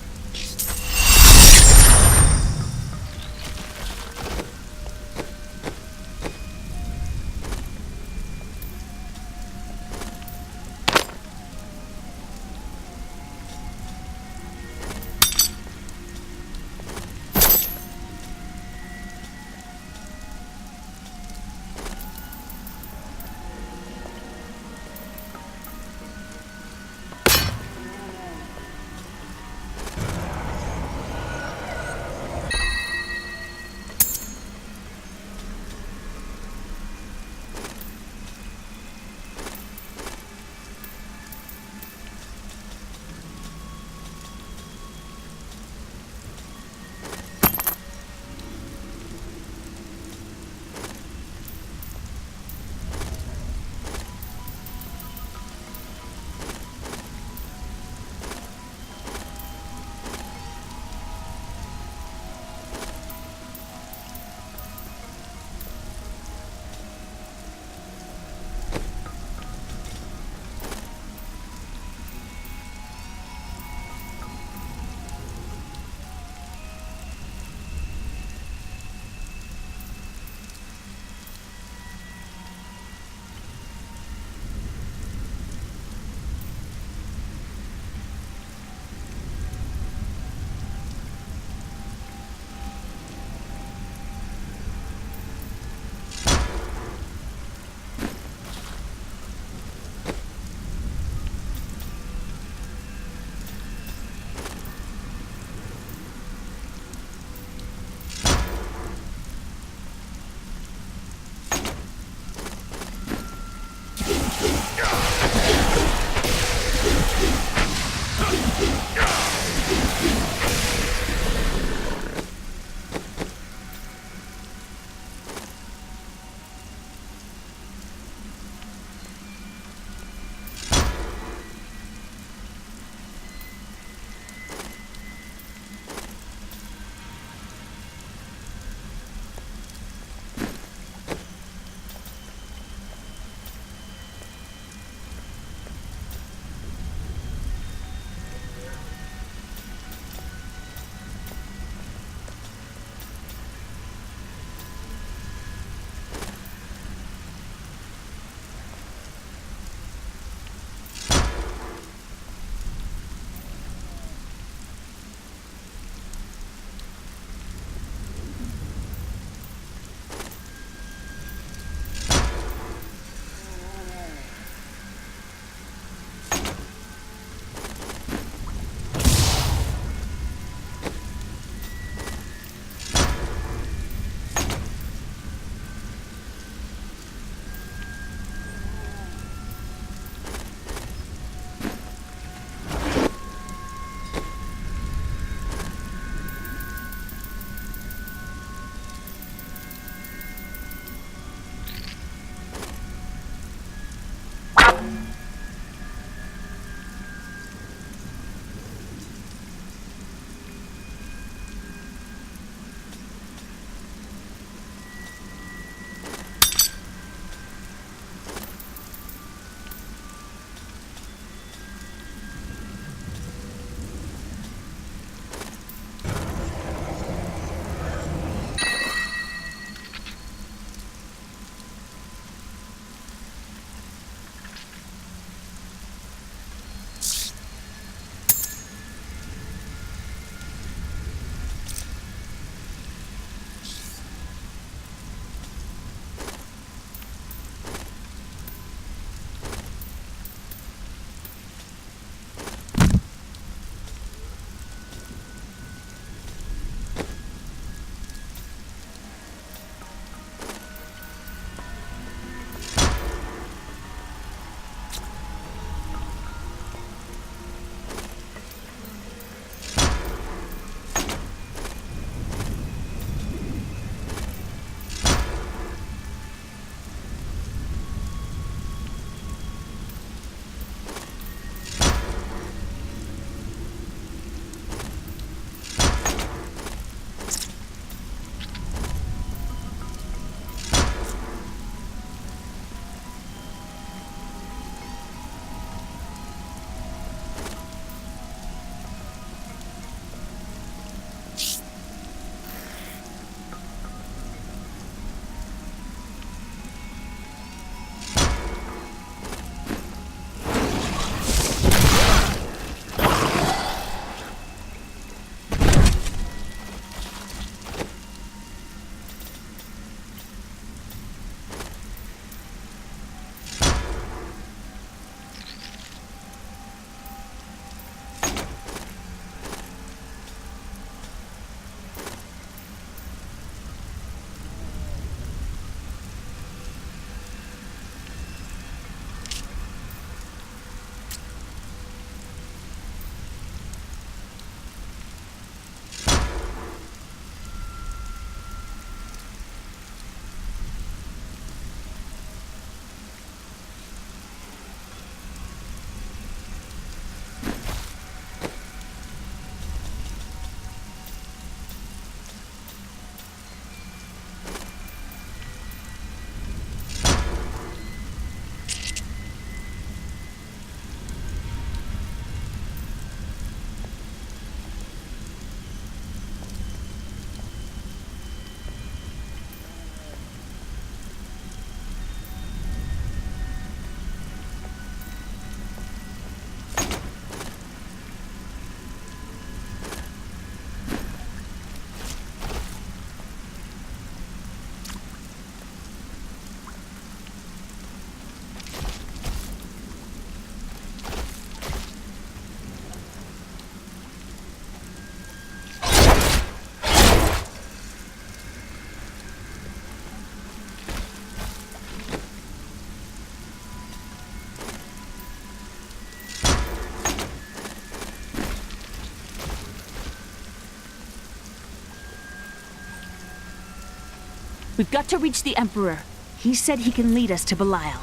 We've got to reach the Emperor. He said he can lead us to Belial.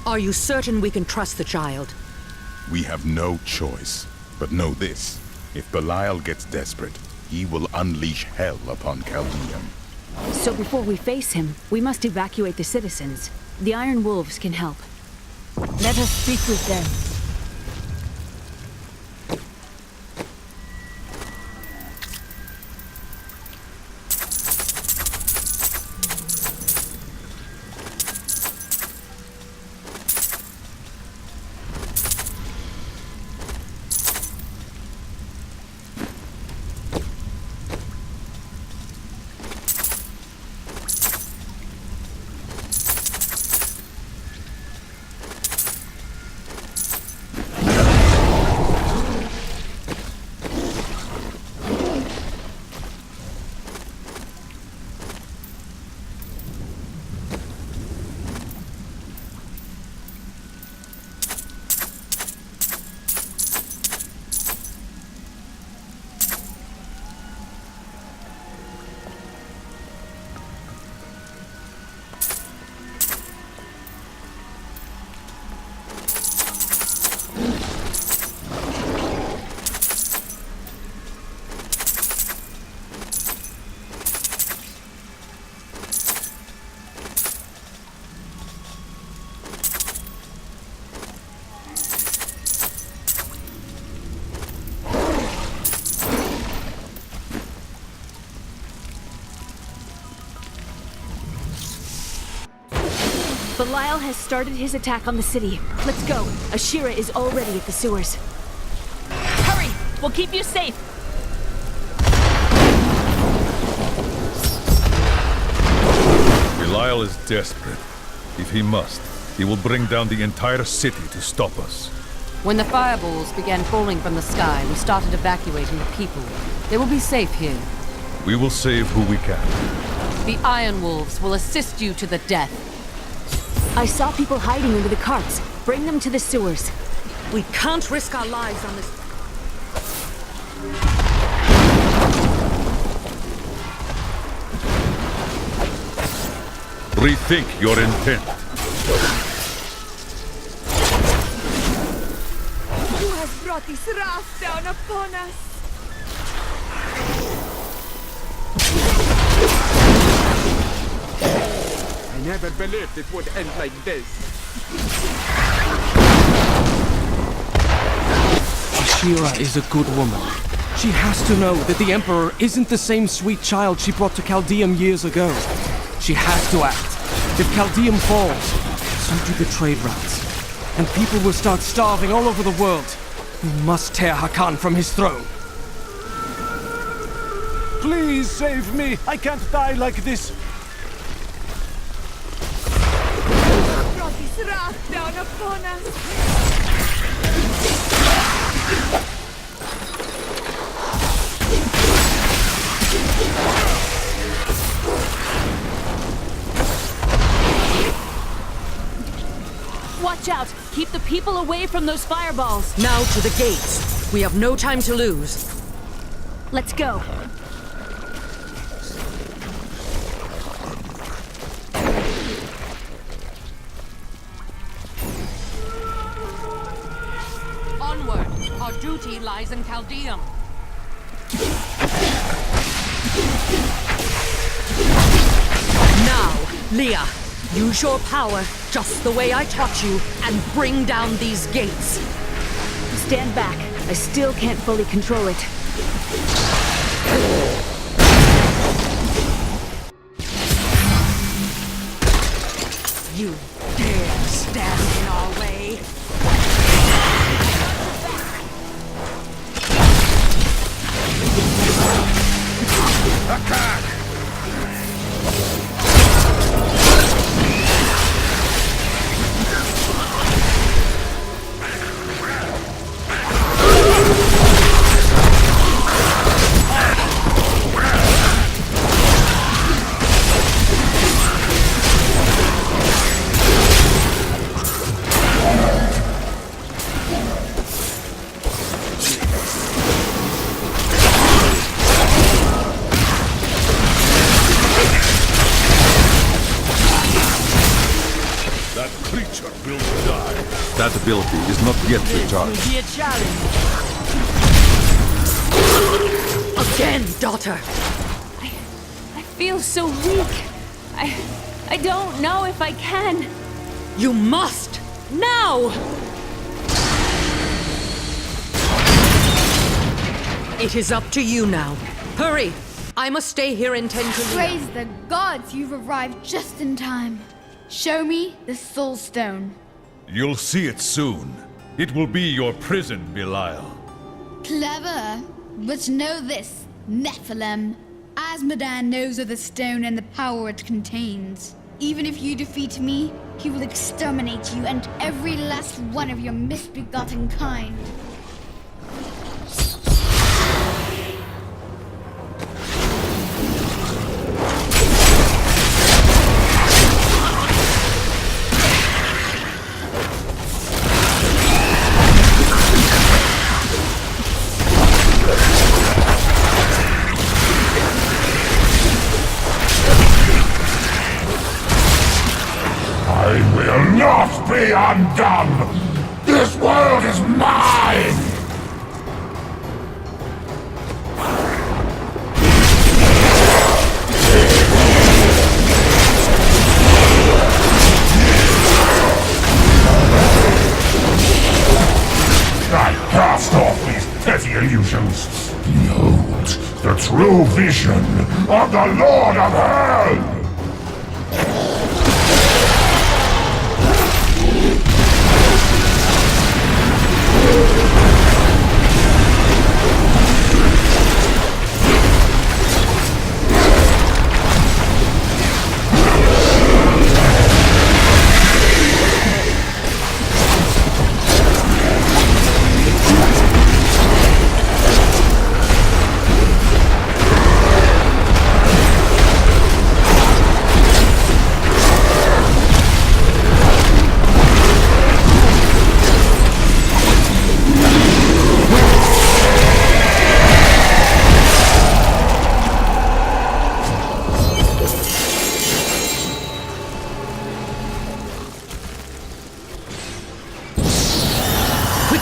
Are you certain we can trust the child? We have no choice. But know this. If Belial gets desperate, he will unleash hell upon Chaldean. So before we face him, we must evacuate the citizens. The Iron Wolves can help. Let us speak with them. Belial has started his attack on the city. Let's go. Ashira is already at the sewers. Hurry! We'll keep you safe! Belial is desperate. If he must, he will bring down the entire city to stop us. When the fireballs began falling from the sky, we started evacuating the people. They will be safe here. We will save who we can. The Iron Wolves will assist you to the death. I saw people hiding under the carts. Bring them to the sewers. We can't risk our lives on this. Rethink your intent. Who has brought this wrath down upon us? I never believed it would end like this. Ashira is a good woman. She has to know that the Emperor isn't the same sweet child she brought to Chaldeum years ago. She has to act. If Chaldeum falls, so do the trade routes. And people will start starving all over the world. We must tear Hakan from his throne. Please save me! I can't die like this! Brought this wrath down upon us. Watch out! Keep the people away from those fireballs! Now to the gates. We have no time to lose. Let's go. Onward! Our duty lies in Chaldeum. Now, Leah, use your power just the way I taught you and bring down these gates. Stand back. I still can't fully control it. You dare stand in our way? Attack! That ability is not yet recharged. Be a challenge. Again, daughter! I feel so weak. I don't know if I can. You must! Now! It is up to you now. Hurry! I must stay here and tend to Leah. Praise the gods, you've arrived just in time. Show me the Soul Stone. You'll see it soon. It will be your prison, Belial. Clever. But know this, Nephilim. Azmodan knows of the stone and the power it contains. Even if you defeat me, he will exterminate you and every last one of your misbegotten kind. I will not be undone! This world is mine! I cast off these petty illusions. Behold, the true vision of the Lord of Hell!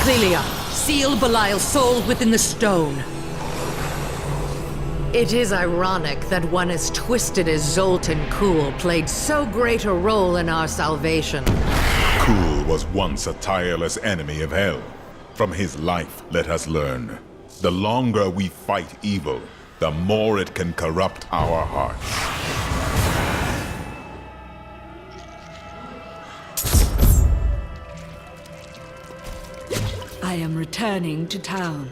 Leah, seal Belial's soul within the stone. It is ironic that one as twisted as Zoltun Kulle played so great a role in our salvation. Kulle was once a tireless enemy of hell. From his life, let us learn. The longer we fight evil, the more it can corrupt our hearts. I am returning to town.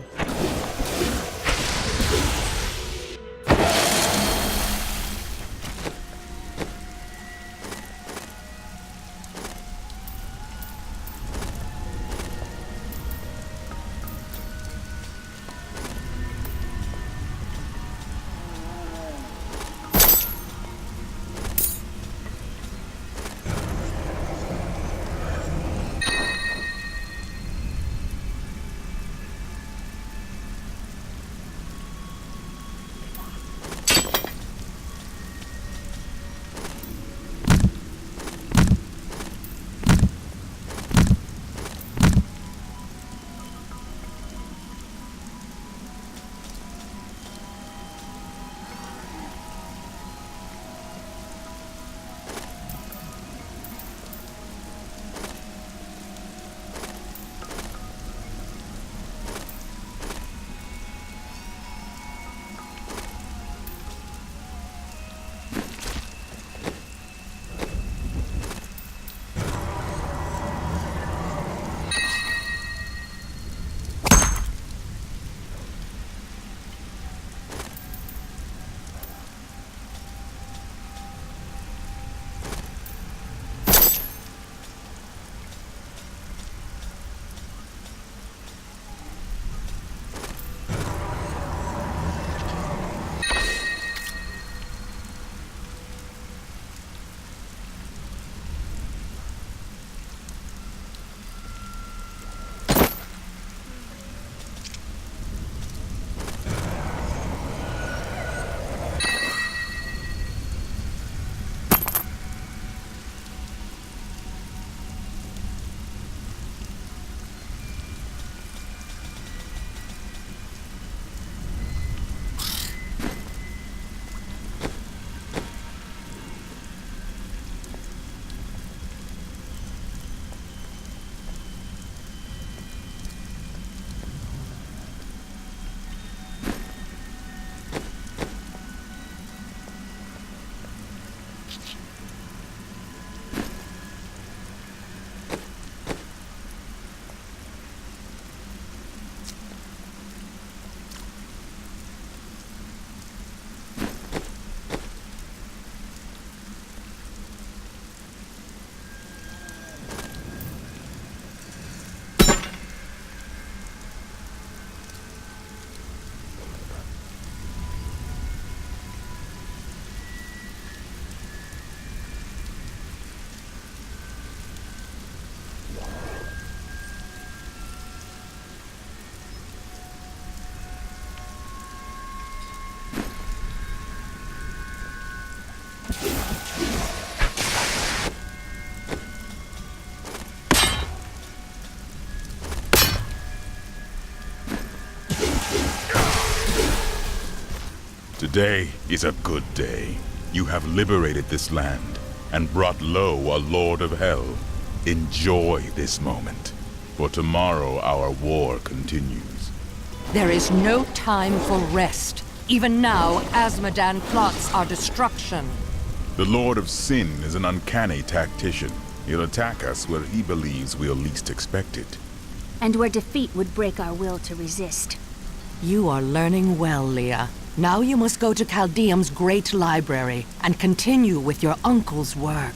Today is a good day. You have liberated this land and brought low a lord of hell. Enjoy this moment, for tomorrow our war continues. There is no time for rest. Even now, Azmodan plots our destruction. The Lord of Sin is an uncanny tactician. He'll attack us where he believes we'll least expect it. And where defeat would break our will to resist. You are learning well, Leah. Now you must go to Caldeum's great library and continue with your uncle's work.